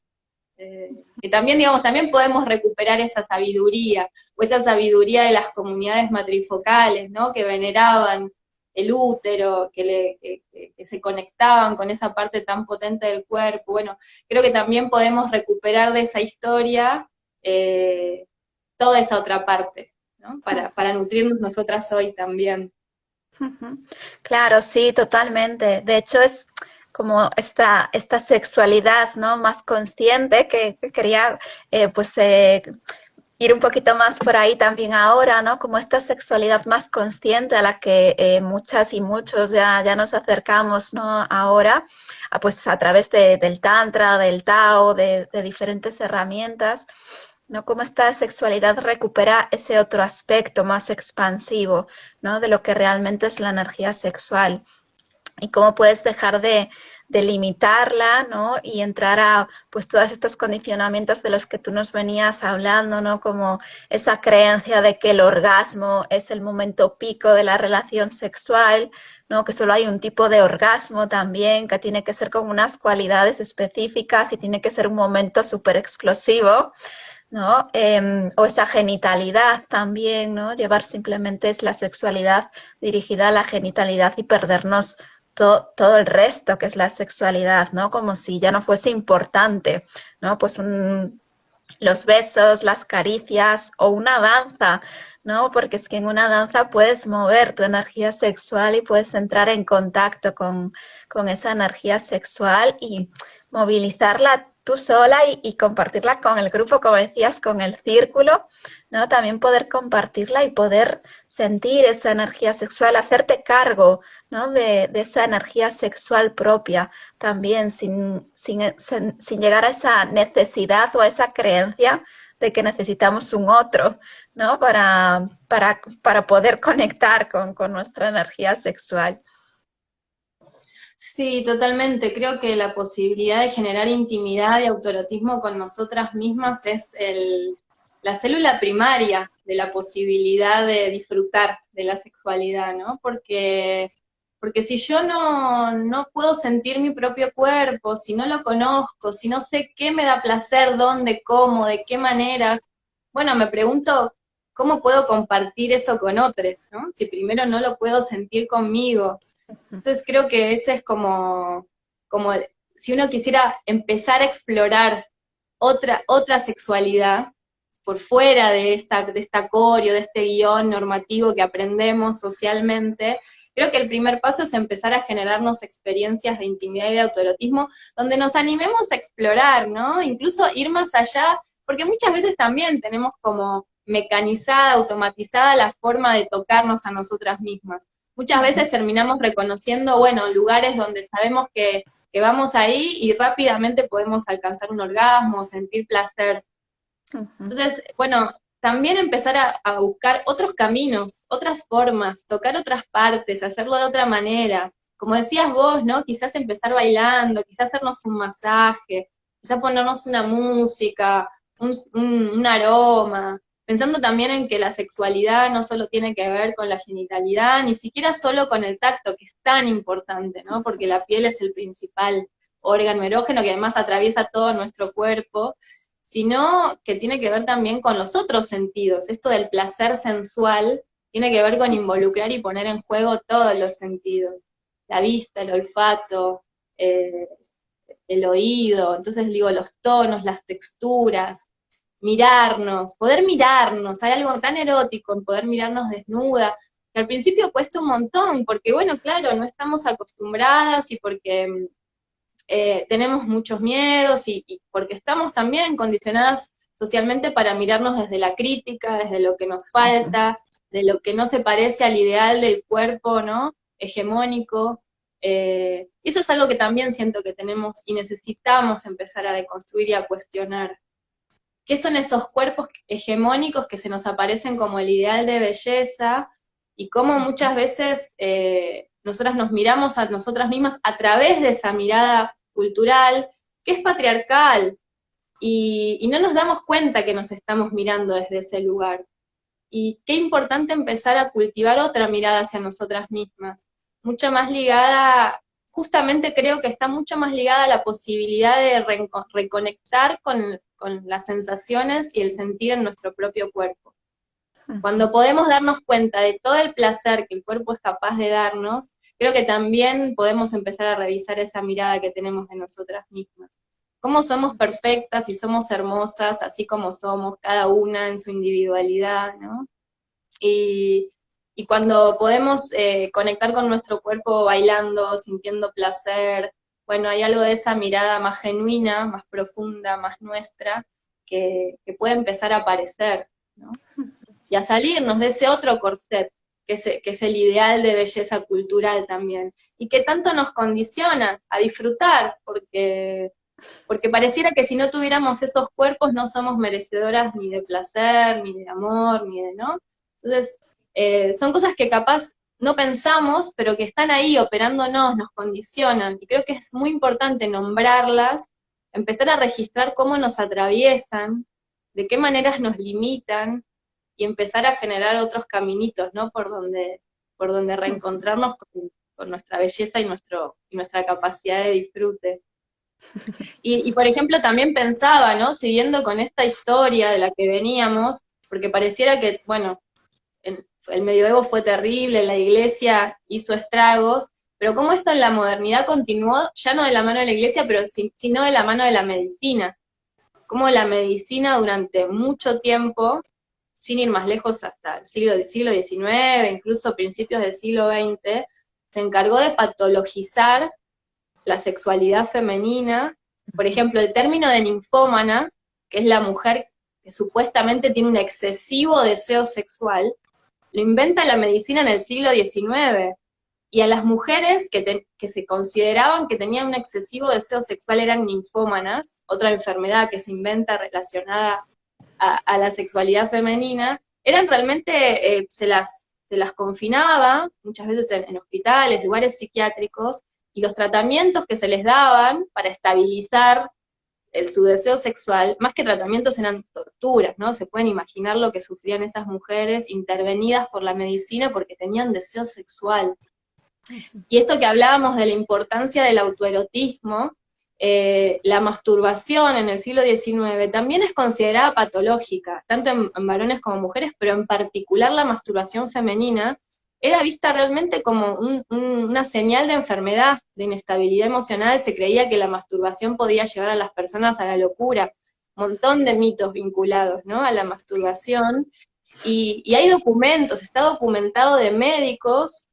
Speaker 2: Que también, digamos, también podemos recuperar esa sabiduría, o esa sabiduría de las comunidades matrifocales, ¿no? Que veneraban el útero, que se conectaban con esa parte tan potente del cuerpo. Bueno, creo que también podemos recuperar de esa historia toda esa otra parte, ¿no? Para nutrirnos nosotras hoy también.
Speaker 1: Claro, sí, totalmente. De hecho, es como esta sexualidad, ¿no? Más consciente que quería, pues, ir un poquito más por ahí también ahora, ¿no? Como esta sexualidad más consciente a la que muchas y muchos ya nos acercamos, ¿no? Ahora, pues a través del Tantra, del Tao, de diferentes herramientas, ¿no? Cómo esta sexualidad recupera ese otro aspecto más expansivo, ¿no? De lo que realmente es la energía sexual y cómo puedes dejar de limitarla, ¿no? Y entrar a, pues, todos estos condicionamientos de los que tú nos venías hablando, ¿no? Como esa creencia de que el orgasmo es el momento pico de la relación sexual, ¿no? Que solo hay un tipo de orgasmo también, que tiene que ser con unas cualidades específicas y tiene que ser un momento súper explosivo, ¿no? O esa genitalidad también, ¿no? Llevar simplemente es la sexualidad dirigida a la genitalidad y perdernos todo el resto que es la sexualidad, ¿no? Como si ya no fuese importante, ¿no? Pues los besos, las caricias o una danza, ¿no? Porque es que en una danza puedes mover tu energía sexual y puedes entrar en contacto con esa energía sexual y movilizarla tú sola y compartirla con el grupo, como decías, con el círculo, ¿no? También poder compartirla y poder sentir esa energía sexual, hacerte cargo, ¿no? De esa energía sexual propia, también sin llegar a esa necesidad o a esa creencia de que necesitamos un otro, ¿no? Para poder conectar con nuestra energía sexual.
Speaker 2: Sí, totalmente. Creo que la posibilidad de generar intimidad y autoerotismo con nosotras mismas es la célula primaria de la posibilidad de disfrutar de la sexualidad, ¿no? Porque si yo no puedo sentir mi propio cuerpo, si no lo conozco, si no sé qué me da placer, dónde, cómo, de qué manera, bueno, me pregunto cómo puedo compartir eso con otros, ¿no? Si primero no lo puedo sentir conmigo. Entonces creo que ese es como si uno quisiera empezar a explorar otra sexualidad por fuera de esta coreo, de este guión normativo que aprendemos socialmente, creo que el primer paso es empezar a generarnos experiencias de intimidad y de autoerotismo donde nos animemos a explorar, ¿no? Incluso ir más allá, porque muchas veces también tenemos como mecanizada, automatizada la forma de tocarnos a nosotras mismas. Muchas veces terminamos reconociendo, bueno, lugares donde sabemos que vamos ahí y rápidamente podemos alcanzar un orgasmo, sentir placer. Entonces, bueno, también empezar a buscar otros caminos, otras formas, tocar otras partes, hacerlo de otra manera. Como decías vos, ¿no? Quizás empezar bailando, quizás hacernos un masaje, quizás ponernos una música, un aroma, pensando también en que la sexualidad no solo tiene que ver con la genitalidad, ni siquiera solo con el tacto, que es tan importante, ¿no? Porque la piel es el principal órgano erógeno que además atraviesa todo nuestro cuerpo, sino que tiene que ver también con los otros sentidos. Esto del placer sensual tiene que ver con involucrar y poner en juego todos los sentidos, la vista, el olfato, eh, el oído, entonces digo, los tonos, las texturas, mirarnos, poder mirarnos, hay algo tan erótico en poder mirarnos desnuda, que al principio cuesta un montón, porque bueno, claro, no estamos acostumbradas y porque tenemos muchos miedos y porque estamos también condicionadas socialmente para mirarnos desde la crítica, desde lo que nos falta, de lo que no se parece al ideal del cuerpo, ¿no? Hegemónico. Eso es algo que también siento que tenemos y necesitamos empezar a deconstruir y a cuestionar. ¿Qué son esos cuerpos hegemónicos que se nos aparecen como el ideal de belleza? Y cómo muchas veces nosotras nos miramos a nosotras mismas a través de esa mirada cultural, que es patriarcal, y no nos damos cuenta que nos estamos mirando desde ese lugar. Y qué importante empezar a cultivar otra mirada hacia nosotras mismas, mucho más ligada, justamente creo que está mucho más ligada a la posibilidad de reconectar con las sensaciones y el sentir en nuestro propio cuerpo. Cuando podemos darnos cuenta de todo el placer que el cuerpo es capaz de darnos, creo que también podemos empezar a revisar esa mirada que tenemos de nosotras mismas. Cómo somos perfectas y somos hermosas, así como somos, cada una en su individualidad, ¿no? Y cuando podemos conectar con nuestro cuerpo bailando, sintiendo placer, bueno, hay algo de esa mirada más genuina, más profunda, más nuestra, que puede empezar a aparecer, ¿no? Y a salirnos de ese otro corset, que es el ideal de belleza cultural también, y que tanto nos condiciona a disfrutar, porque pareciera que si no tuviéramos esos cuerpos no somos merecedoras ni de placer, ni de amor, ni de, ¿no? Entonces, son cosas que capaz no pensamos, pero que están ahí operándonos, nos condicionan, y creo que es muy importante nombrarlas, empezar a registrar cómo nos atraviesan, de qué maneras nos limitan, y empezar a generar otros caminitos, ¿no? Por donde reencontrarnos con nuestra belleza y nuestra capacidad de disfrute. Y, por ejemplo, también pensaba, ¿no? Siguiendo con esta historia de la que veníamos, porque pareciera que, bueno, el medioevo fue terrible, la iglesia hizo estragos, pero cómo esto en la modernidad continuó, ya no de la mano de la iglesia, pero sino de la mano de la medicina. Cómo la medicina durante mucho tiempo, sin ir más lejos hasta el siglo XIX, incluso principios del siglo XX, se encargó de patologizar la sexualidad femenina. Por ejemplo, el término de ninfómana, que es la mujer que supuestamente tiene un excesivo deseo sexual, lo inventa la medicina en el siglo XIX. Y a las mujeres que se consideraban que tenían un excesivo deseo sexual eran ninfómanas, otra enfermedad que se inventa relacionada a la sexualidad femenina, eran realmente, se las confinaba, muchas veces en hospitales, lugares psiquiátricos, y los tratamientos que se les daban para estabilizar su deseo sexual, más que tratamientos eran torturas, ¿no? Se pueden imaginar lo que sufrían esas mujeres intervenidas por la medicina porque tenían deseo sexual. Y esto que hablábamos de la importancia del autoerotismo, la masturbación en el siglo XIX también es considerada patológica, tanto en varones como mujeres, pero en particular la masturbación femenina era vista realmente como una señal de enfermedad, de inestabilidad emocional. Se creía que la masturbación podía llevar a las personas a la locura, un montón de mitos vinculados, ¿no?, a la masturbación, y hay documentos, está documentado de médicos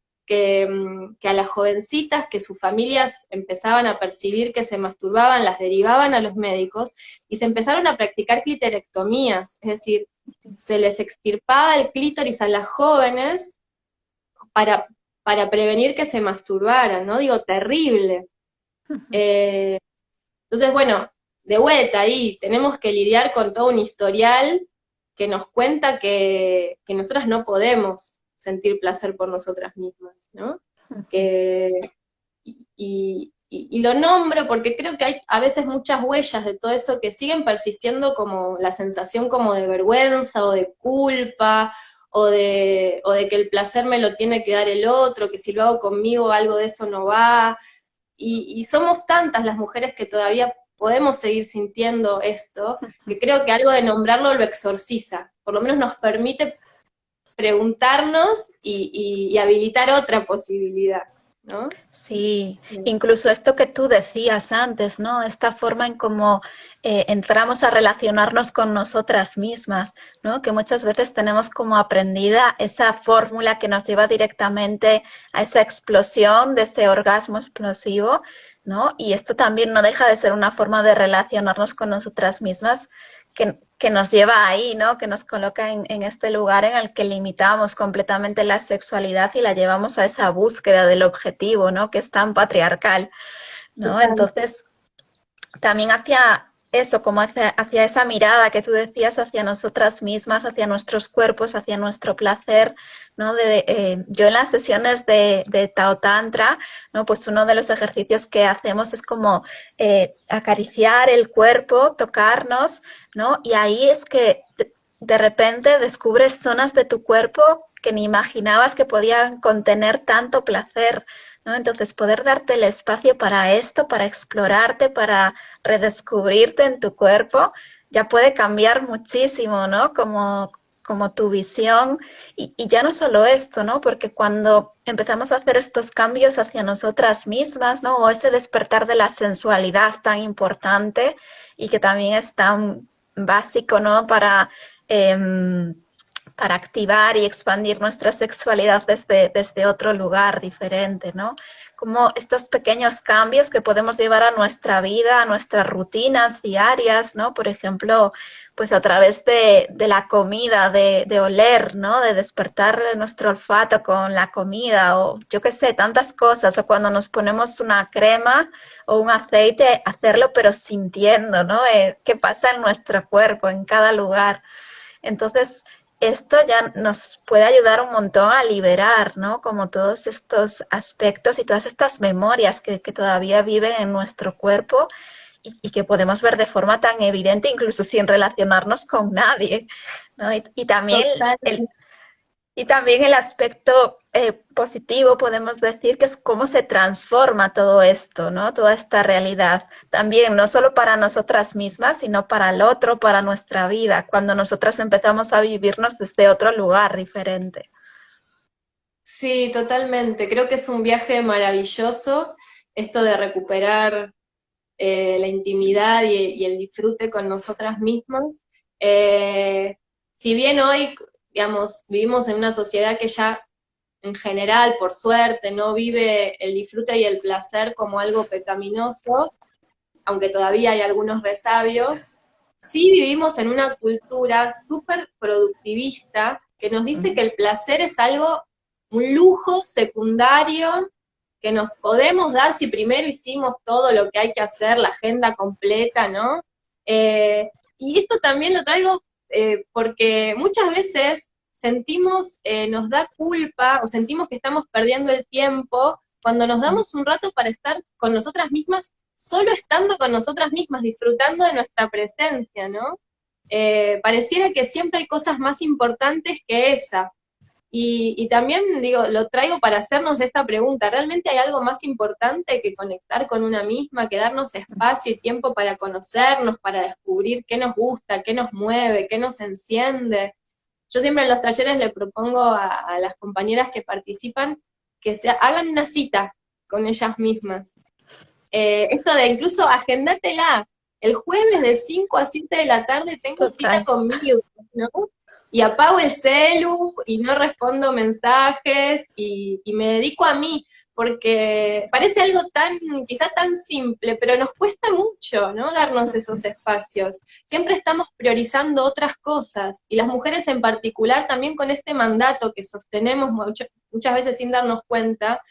Speaker 2: que a las jovencitas que sus familias empezaban a percibir que se masturbaban, las derivaban a los médicos y se empezaron a practicar cliterectomías, es decir, se les extirpaba el clítoris a las jóvenes para, para prevenir que se masturbaran, ¿no? Digo, terrible. Eh, entonces, bueno, de vuelta ahí, tenemos que lidiar con todo un historial que nos cuenta que nosotras no podemos sentir placer por nosotras mismas, ¿no? Que, y lo nombro porque creo que hay a veces muchas huellas de todo eso que siguen persistiendo, como la sensación como de vergüenza o de culpa, o de que el placer me lo tiene que dar el otro, que si lo hago conmigo algo de eso no va, y somos tantas las mujeres que todavía podemos seguir sintiendo esto, que creo que algo de nombrarlo lo exorciza, por lo menos nos permite preguntarnos y habilitar otra posibilidad, ¿no?
Speaker 1: Sí, incluso esto que tú decías antes, ¿no? Esta forma en cómo entramos a relacionarnos con nosotras mismas, ¿no? Que muchas veces tenemos como aprendida esa fórmula que nos lleva directamente a esa explosión de este orgasmo explosivo, ¿no? Y esto también no deja de ser una forma de relacionarnos con nosotras mismas que nos lleva ahí, ¿no? Que nos coloca en este lugar en el que limitamos completamente la sexualidad y la llevamos a esa búsqueda del objetivo, ¿no? Que es tan patriarcal, ¿no?
Speaker 2: Total.
Speaker 1: Entonces, también hacia eso, como hacia esa mirada que tú decías hacia nosotras mismas, hacia nuestros cuerpos, hacia nuestro placer, ¿no? Yo en las sesiones de Tao Tantra, ¿no? Pues uno de los ejercicios que hacemos es como acariciar el cuerpo, tocarnos, ¿no? Y ahí es que de repente descubres zonas de tu cuerpo que ni imaginabas que podían contener tanto placer, ¿no? Entonces, poder darte el espacio para esto, para explorarte, para redescubrirte en tu cuerpo, ya puede cambiar muchísimo, ¿no? Como tu visión. Y ya no solo esto, ¿no? Porque cuando empezamos a hacer estos cambios hacia nosotras mismas, ¿no? O ese despertar de la sensualidad tan importante y que también es tan básico, ¿no? Para activar y expandir nuestra sexualidad desde otro lugar diferente, ¿no? Como estos pequeños cambios que podemos llevar a nuestra vida, a nuestras rutinas diarias, ¿no? Por ejemplo, pues a través de la comida, de oler, ¿no? De despertar nuestro olfato con la comida o yo qué sé, tantas cosas. O cuando nos ponemos una crema o un aceite, hacerlo pero sintiendo, ¿no? ¿Qué pasa en nuestro cuerpo, en cada lugar? Entonces, esto ya nos puede ayudar un montón a liberar, ¿no? Como todos estos aspectos y todas estas memorias que todavía viven en nuestro cuerpo y que podemos ver de forma tan evidente, incluso sin relacionarnos con nadie, ¿no? Y también
Speaker 2: Total.
Speaker 1: y también el aspecto positivo, podemos decir, que es cómo se transforma todo esto, ¿no? Toda esta realidad. También, no solo para nosotras mismas, sino para el otro, para nuestra vida, cuando nosotras empezamos a vivirnos desde otro lugar diferente.
Speaker 2: Sí, totalmente. Creo que es un viaje maravilloso esto de recuperar la intimidad y el disfrute con nosotras mismas. Si bien hoy, digamos, vivimos en una sociedad que ya en general, por suerte, no vive el disfrute y el placer como algo pecaminoso, aunque todavía hay algunos resabios, sí vivimos en una cultura súper productivista que nos dice que el placer es algo, un lujo secundario que nos podemos dar si primero hicimos todo lo que hay que hacer, la agenda completa, ¿no? Y esto también lo traigo porque muchas veces sentimos, nos da culpa o sentimos que estamos perdiendo el tiempo cuando nos damos un rato para estar con nosotras mismas, solo estando con nosotras mismas, disfrutando de nuestra presencia, ¿no? Pareciera que siempre hay cosas más importantes que esa. Y también, digo, lo traigo para hacernos esta pregunta, ¿realmente hay algo más importante que conectar con una misma, que darnos espacio y tiempo para conocernos, para descubrir qué nos gusta, qué nos mueve, qué nos enciende? Yo siempre en los talleres le propongo a las compañeras que participan que se hagan una cita con ellas mismas. Esto de incluso agendátela. El jueves de 5 a 7 de la tarde tengo cita
Speaker 1: Total.
Speaker 2: conmigo, ¿no? y apago el celu y no respondo mensajes y me dedico a mí, porque parece algo tan, quizá tan simple, pero nos cuesta mucho, ¿no? Darnos esos espacios. Siempre estamos priorizando otras cosas, y las mujeres en particular también con este mandato que sostenemos muchas veces sin darnos cuenta,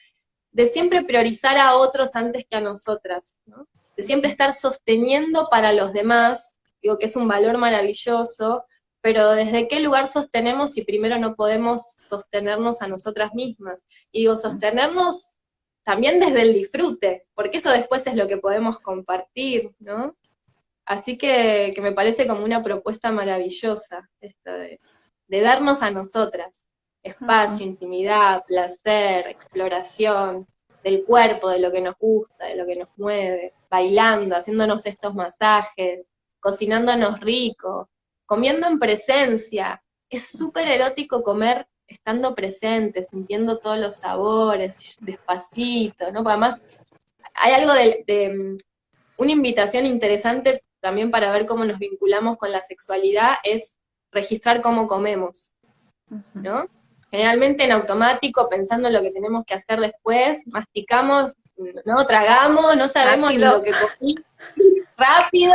Speaker 2: de siempre priorizar a otros antes que a nosotras, ¿no? De siempre estar sosteniendo para los demás, digo que es un valor maravilloso, pero ¿desde qué lugar sostenemos si primero no podemos sostenernos a nosotras mismas? Y digo, sostenernos también desde el disfrute, porque eso después es lo que podemos compartir, ¿no? Así que me parece como una propuesta maravillosa, esto de darnos a nosotras espacio, intimidad, placer, exploración del cuerpo, de lo que nos gusta, de lo que nos mueve, bailando, haciéndonos estos masajes, cocinándonos rico, comiendo en presencia. Es súper erótico comer estando presente, sintiendo todos los sabores, despacito, ¿no? Porque además hay algo de una invitación interesante también para ver cómo nos vinculamos con la sexualidad, es registrar cómo comemos, ¿no? Generalmente en automático, pensando en lo que tenemos que hacer después, masticamos, no tragamos, no sabemos ni lo
Speaker 1: Rápido.
Speaker 2: que comí, rápido,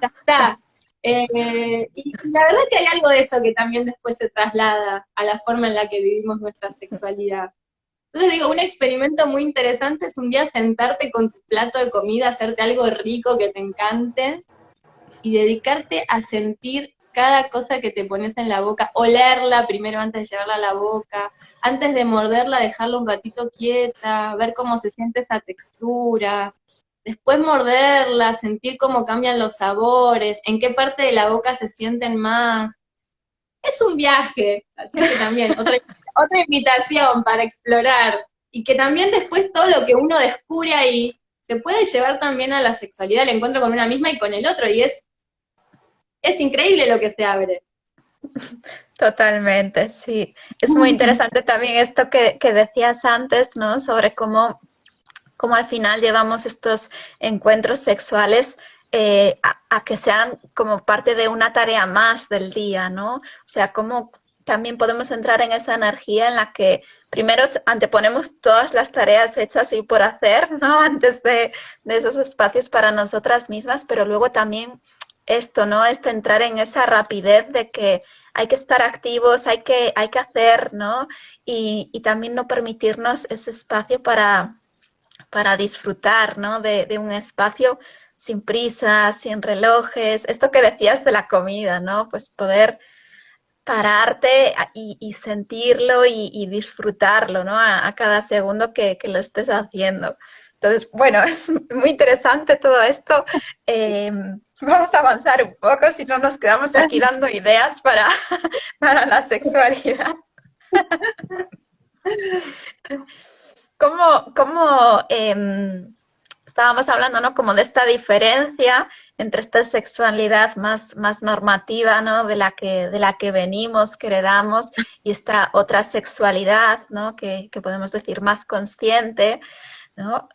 Speaker 2: ya está. Y la verdad que hay algo de eso que también después se traslada a la forma en la que vivimos nuestra sexualidad. Entonces digo, un experimento muy interesante es un día sentarte con tu plato de comida, hacerte algo rico que te encante y dedicarte a sentir cada cosa que te pones en la boca, olerla primero antes de llevarla a la boca, antes de morderla dejarla un ratito quieta, ver cómo se siente esa textura, después morderla, sentir cómo cambian los sabores, en qué parte de la boca se sienten más. Es un viaje, así que también otra invitación para explorar, y que también después todo lo que uno descubre ahí se puede llevar también a la sexualidad, el encuentro con una misma y con el otro, y es increíble lo que se abre.
Speaker 1: Totalmente, sí. Es muy interesante también esto que decías antes, ¿no? Sobre cómo al final llevamos estos encuentros sexuales a que sean como parte de una tarea más del día, ¿no? O sea, cómo también podemos entrar en esa energía en la que primero anteponemos todas las tareas hechas y por hacer, ¿no? Antes de esos espacios para nosotras mismas, pero luego también esto, ¿no? Este entrar en esa rapidez de que hay que estar activos, hay que hacer, ¿no? Y también no permitirnos ese espacio para disfrutar, ¿no? De un espacio sin prisas, sin relojes. Esto que decías de la comida, ¿no? Pues poder pararte y sentirlo y disfrutarlo, ¿no? A cada segundo que lo estés haciendo. Entonces, bueno, es muy interesante todo esto. Vamos a avanzar un poco, si no nos quedamos aquí dando ideas para la sexualidad. ¿Cómo estábamos hablando, ¿no? Como de esta diferencia entre esta sexualidad más normativa, ¿no? De la que venimos, que heredamos, y esta otra sexualidad, ¿no? Que podemos decir más consciente, ¿no?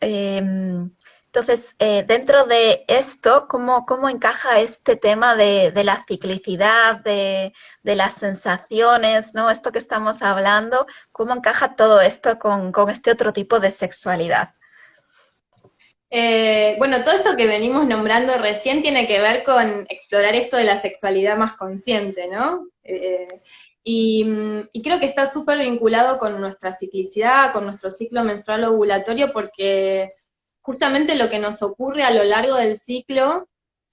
Speaker 1: Entonces, dentro de esto, ¿cómo encaja este tema de la ciclicidad, de las sensaciones, ¿no? Esto que estamos hablando, ¿cómo encaja todo esto con este otro tipo de sexualidad?
Speaker 2: Bueno, todo esto que venimos nombrando recién tiene que ver con explorar esto de la sexualidad más consciente, ¿no? Y creo que está súper vinculado con nuestra ciclicidad, con nuestro ciclo menstrual ovulatorio, porque justamente lo que nos ocurre a lo largo del ciclo,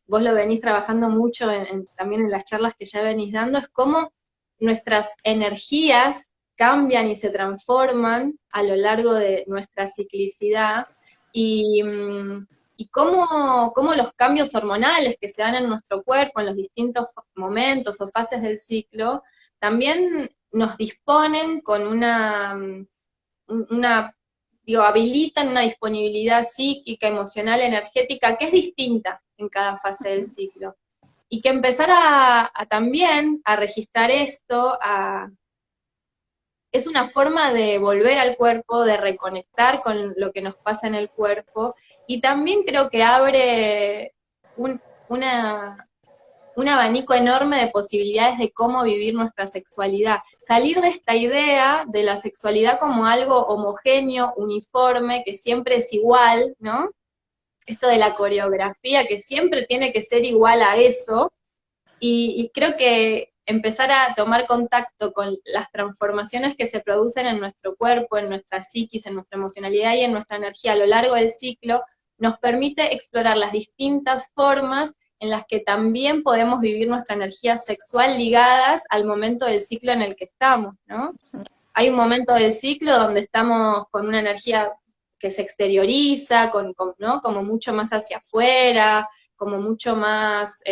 Speaker 2: vos lo venís trabajando mucho también en las charlas que ya venís dando, es cómo nuestras energías cambian y se transforman a lo largo de nuestra ciclicidad, y, y cómo los cambios hormonales que se dan en nuestro cuerpo en los distintos momentos o fases del ciclo también nos disponen con digo, habilitan una disponibilidad psíquica, emocional, energética, que es distinta en cada fase del ciclo. Y que empezar a también a registrar esto, es una forma de volver al cuerpo, de reconectar con lo que nos pasa en el cuerpo, y también creo que abre una un abanico enorme de posibilidades de cómo vivir nuestra sexualidad. Salir de esta idea de la sexualidad como algo homogéneo, uniforme, que siempre es igual, ¿no? Esto de la coreografía, que siempre tiene que ser igual a eso, y creo que empezar a tomar contacto con las transformaciones que se producen en nuestro cuerpo, en nuestra psiquis, en nuestra emocionalidad y en nuestra energía a lo largo del ciclo, nos permite explorar las distintas formas en las que también podemos vivir nuestra energía sexual ligadas al momento del ciclo en el que estamos, ¿no? Hay un momento del ciclo donde estamos con una energía que se exterioriza, ¿no? Como mucho más hacia afuera, como mucho más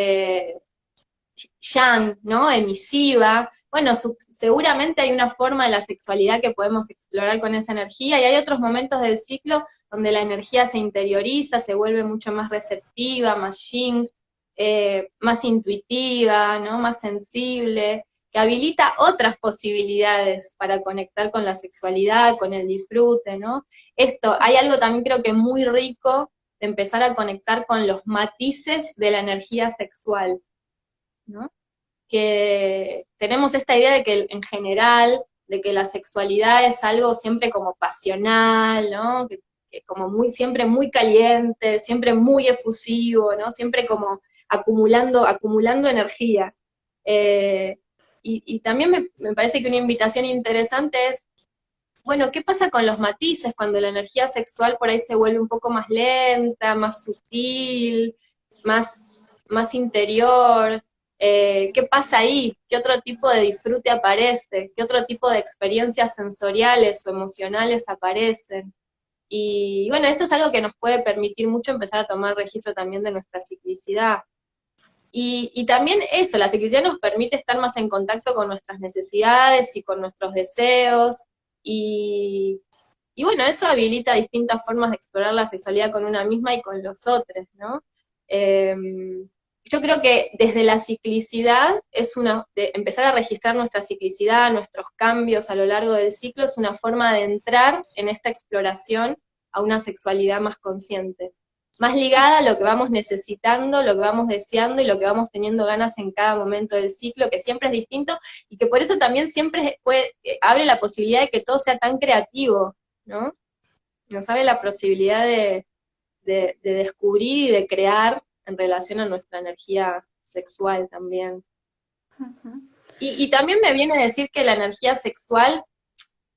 Speaker 2: yang, ¿no? Emisiva. Bueno, seguramente hay una forma de la sexualidad que podemos explorar con esa energía, y hay otros momentos del ciclo donde la energía se interioriza, se vuelve mucho más receptiva, más yin, más intuitiva, ¿no? Más sensible, que habilita otras posibilidades para conectar con la sexualidad, con el disfrute, ¿no? Esto, hay algo también creo que muy rico de empezar a conectar con los matices de la energía sexual, ¿no? Que tenemos esta idea de que en general, de que la sexualidad es algo siempre como pasional, ¿no? Que como siempre muy caliente, siempre muy efusivo, ¿no? Siempre como acumulando energía. Y también me parece que una invitación interesante es, bueno, ¿qué pasa con los matices cuando la energía sexual por ahí se vuelve un poco más lenta, más sutil, más, más interior? ¿Qué pasa ahí? ¿Qué otro tipo de disfrute aparece? ¿Qué otro tipo de experiencias sensoriales o emocionales aparecen? Y bueno, esto es algo que nos puede permitir mucho empezar a tomar registro también de nuestra ciclicidad. Y también eso, la ciclicidad nos permite estar más en contacto con nuestras necesidades y con nuestros deseos, y, y bueno, eso habilita distintas formas de explorar la sexualidad con una misma y con los otros, ¿no? Eh, yo creo que desde la ciclicidad de empezar a registrar nuestra ciclicidad, nuestros cambios a lo largo del ciclo, es una forma de entrar en esta exploración a una sexualidad más consciente, más ligada a lo que vamos necesitando, lo que vamos deseando y lo que vamos teniendo ganas en cada momento del ciclo, que siempre es distinto, y que por eso también siempre abre la posibilidad de que todo sea tan creativo, ¿no? Nos abre la posibilidad de descubrir y de crear en relación a nuestra energía sexual también.
Speaker 1: Ujú.
Speaker 2: Y también me viene a decir que la energía sexual,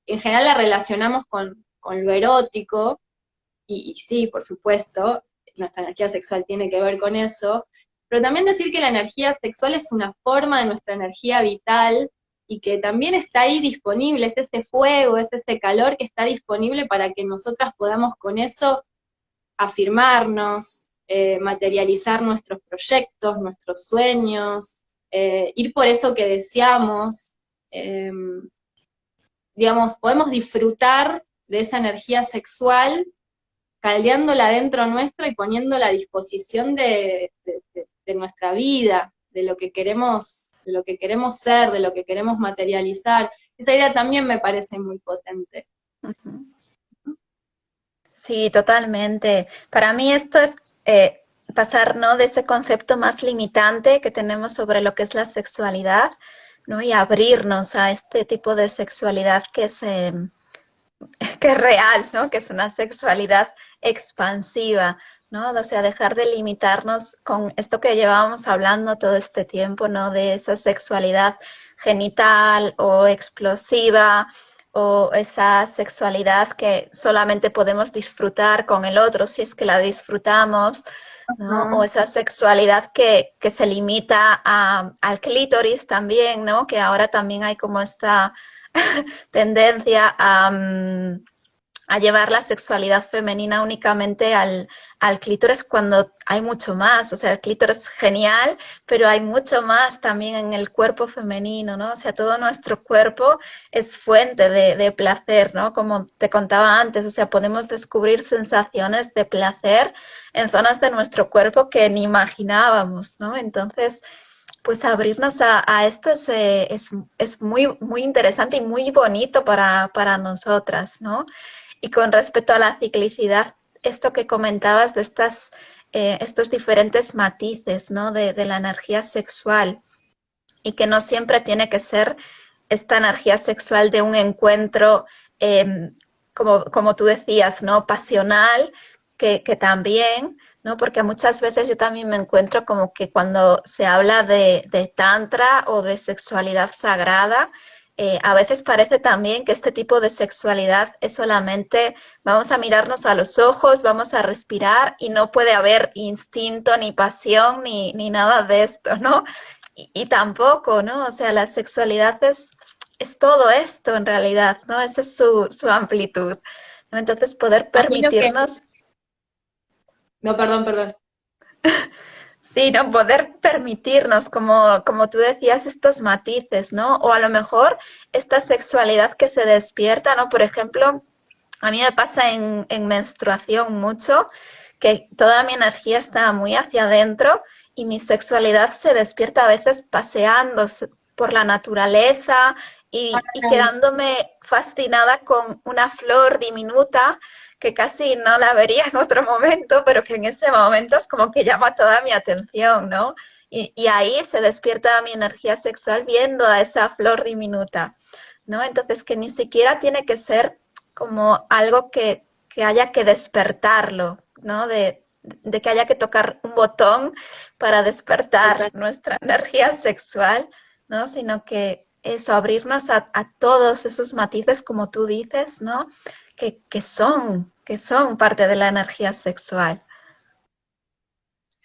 Speaker 2: en general la relacionamos con lo erótico, y sí, por supuesto, nuestra energía sexual tiene que ver con eso, pero también decir que la energía sexual es una forma de nuestra energía vital y que también está ahí disponible, es ese fuego, es ese calor que está disponible para que nosotras podamos con eso afirmarnos, materializar nuestros proyectos, nuestros sueños, ir por eso que deseamos, eh, digamos, podemos disfrutar de esa energía sexual caldeándola dentro nuestro y poniéndola a disposición de nuestra vida, de lo que queremos ser, de lo que queremos materializar. Esa idea también me parece muy potente.
Speaker 1: Ujú. Sí, totalmente. Para mí esto es pasar, ¿no?, de ese concepto más limitante que tenemos sobre lo que es la sexualidad, ¿no?, y abrirnos a este tipo de sexualidad que es real, ¿no?, que es una sexualidad expansiva, ¿no? O sea, dejar de limitarnos con esto que llevábamos hablando todo este tiempo, ¿no?, de esa sexualidad genital o explosiva, o esa sexualidad que solamente podemos disfrutar con el otro si es que la disfrutamos, ¿no? O esa sexualidad que se limita al clítoris también, ¿no? Que ahora también hay como esta tendencia a llevar la sexualidad femenina únicamente al clítoris cuando hay mucho más. O sea, el clítoris es genial, pero hay mucho más también en el cuerpo femenino, ¿no? O sea, todo nuestro cuerpo es fuente de placer, ¿no? Como te contaba antes, o sea, podemos descubrir sensaciones de placer en zonas de nuestro cuerpo que ni imaginábamos, ¿no? Entonces, pues abrirnos a esto es muy, muy interesante y muy bonito para nosotras, ¿no? Y con respecto a la ciclicidad, esto que comentabas de estas estos diferentes matices, ¿no? de la energía sexual y que no siempre tiene que ser esta energía sexual de un encuentro, como tú decías, ¿no? Pasional, que también, ¿no? Porque muchas veces yo también me encuentro como que cuando se habla de tantra o de sexualidad sagrada, a veces parece también que este tipo de sexualidad es solamente vamos a mirarnos a los ojos, vamos a respirar y no puede haber instinto, ni pasión, ni nada de esto, ¿no? Y tampoco, ¿no? O sea, la sexualidad es todo esto en realidad, ¿no? Esa es su amplitud, ¿no? Entonces poder
Speaker 2: A mí lo que...
Speaker 1: permitirnos,
Speaker 2: No, perdón, perdón.
Speaker 1: sí, ¿no? Poder permitirnos, como tú decías, estos matices, ¿no? O a lo mejor esta sexualidad que se despierta, ¿no? Por ejemplo, a mí me pasa en menstruación mucho que toda mi energía está muy hacia adentro y mi sexualidad se despierta a veces paseando por la naturaleza y quedándome fascinada con una flor diminuta que casi no la vería en otro momento, pero que en ese momento es como que llama toda mi atención, ¿no? Y ahí se despierta mi energía sexual viendo a esa flor diminuta, ¿no? Entonces que ni siquiera tiene que ser como algo que haya que despertarlo, ¿no? De que haya que tocar un botón para despertar nuestra energía sexual, ¿no? Sino que eso, abrirnos a todos esos matices, como tú dices, ¿no? Que son parte de la energía sexual.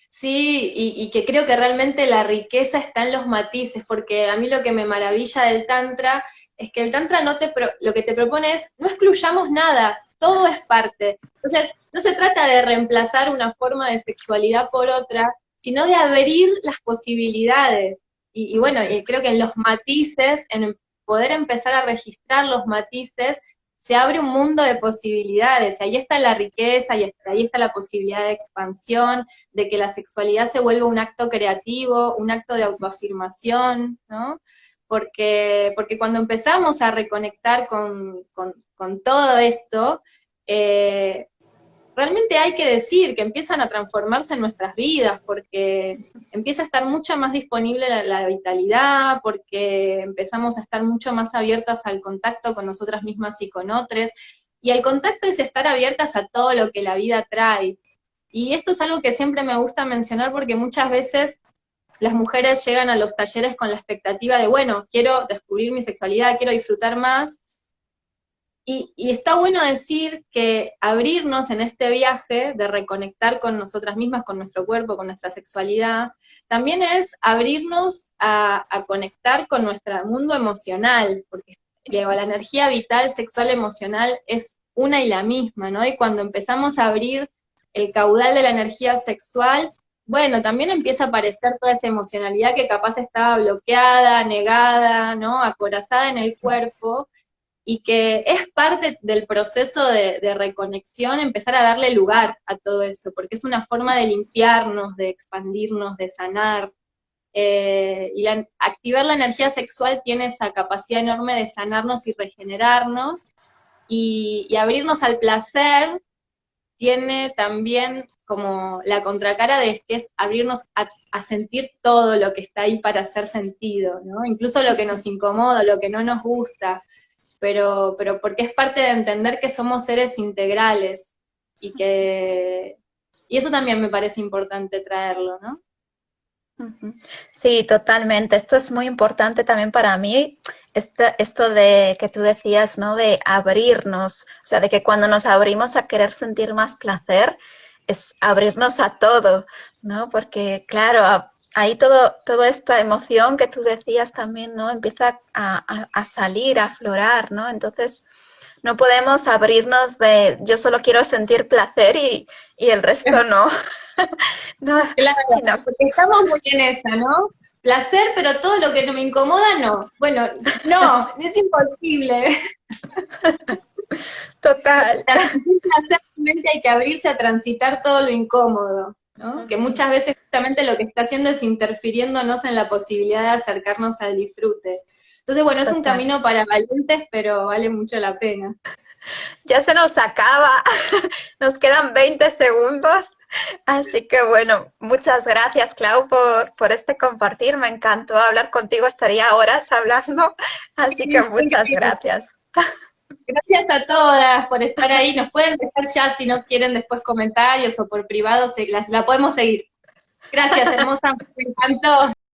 Speaker 2: Sí, y que creo que realmente la riqueza está en los matices, porque a mí lo que me maravilla del Tantra es que el Tantra lo que te propone es no excluyamos nada, todo es parte. Entonces, no se trata de reemplazar una forma de sexualidad por otra, sino de abrir las posibilidades. Y bueno, y creo que en los matices, en poder empezar a registrar los matices, se abre un mundo de posibilidades, y ahí está la riqueza, y ahí está la posibilidad de expansión, de que la sexualidad se vuelva un acto creativo, un acto de autoafirmación, ¿no? Porque cuando empezamos a reconectar con todo esto, eh, realmente hay que decir que empiezan a transformarse en nuestras vidas, porque empieza a estar mucho más disponible la vitalidad, porque empezamos a estar mucho más abiertas al contacto con nosotras mismas y con otros, y el contacto es estar abiertas a todo lo que la vida trae. Y esto es algo que siempre me gusta mencionar porque muchas veces las mujeres llegan a los talleres con la expectativa de, bueno, quiero descubrir mi sexualidad, quiero disfrutar más, y está bueno decir que abrirnos en este viaje de reconectar con nosotras mismas, con nuestro cuerpo, con nuestra sexualidad, también es abrirnos a conectar con nuestro mundo emocional, porque digo, la energía vital, sexual, emocional es una y la misma, ¿no? Y cuando empezamos a abrir el caudal de la energía sexual, bueno, también empieza a aparecer toda esa emocionalidad que capaz estaba bloqueada, negada, ¿no? Acorazada en el cuerpo, y que es parte del proceso de reconexión empezar a darle lugar a todo eso, porque es una forma de limpiarnos, de expandirnos, de sanar. Activar la energía sexual tiene esa capacidad enorme de sanarnos y regenerarnos, y abrirnos al placer tiene también como la contracara de que es abrirnos a sentir todo lo que está ahí para hacer sentido, ¿no? Incluso lo que nos incomoda, lo que no nos gusta, pero porque es parte de entender que somos seres integrales y eso también me parece importante traerlo, ¿no?
Speaker 1: Sí, totalmente. Esto es muy importante también para mí, esto de que tú decías, ¿no? De abrirnos, o sea, de que cuando nos abrimos a querer sentir más placer, es abrirnos a todo, ¿no? Porque, claro, ahí toda esta emoción que tú decías también, ¿no? Empieza a salir, a aflorar, ¿no? Entonces, no podemos abrirnos de yo solo quiero sentir placer y el resto no. No,
Speaker 2: Claro,
Speaker 1: sino
Speaker 2: porque estamos muy en esa, ¿no? Placer, pero todo lo que no me incomoda, no. Bueno, no, es imposible.
Speaker 1: total.
Speaker 2: Para sentir placer, realmente hay que abrirse a transitar todo lo incómodo, ¿no? Que muchas veces justamente lo que está haciendo es interfiriéndonos en la posibilidad de acercarnos al disfrute. Entonces, bueno, es un
Speaker 1: Total.
Speaker 2: camino para valientes, pero vale mucho la pena.
Speaker 1: Ya se nos acaba. Nos quedan 20 segundos. Así que bueno, muchas gracias, Clau, por este compartir. Me encantó hablar contigo, estaría horas hablando, así que muchas gracias.
Speaker 2: Gracias a todas por estar ahí. Nos pueden dejar ya si no quieren después comentarios o por privado, la podemos seguir. Gracias, hermosa, me encantó.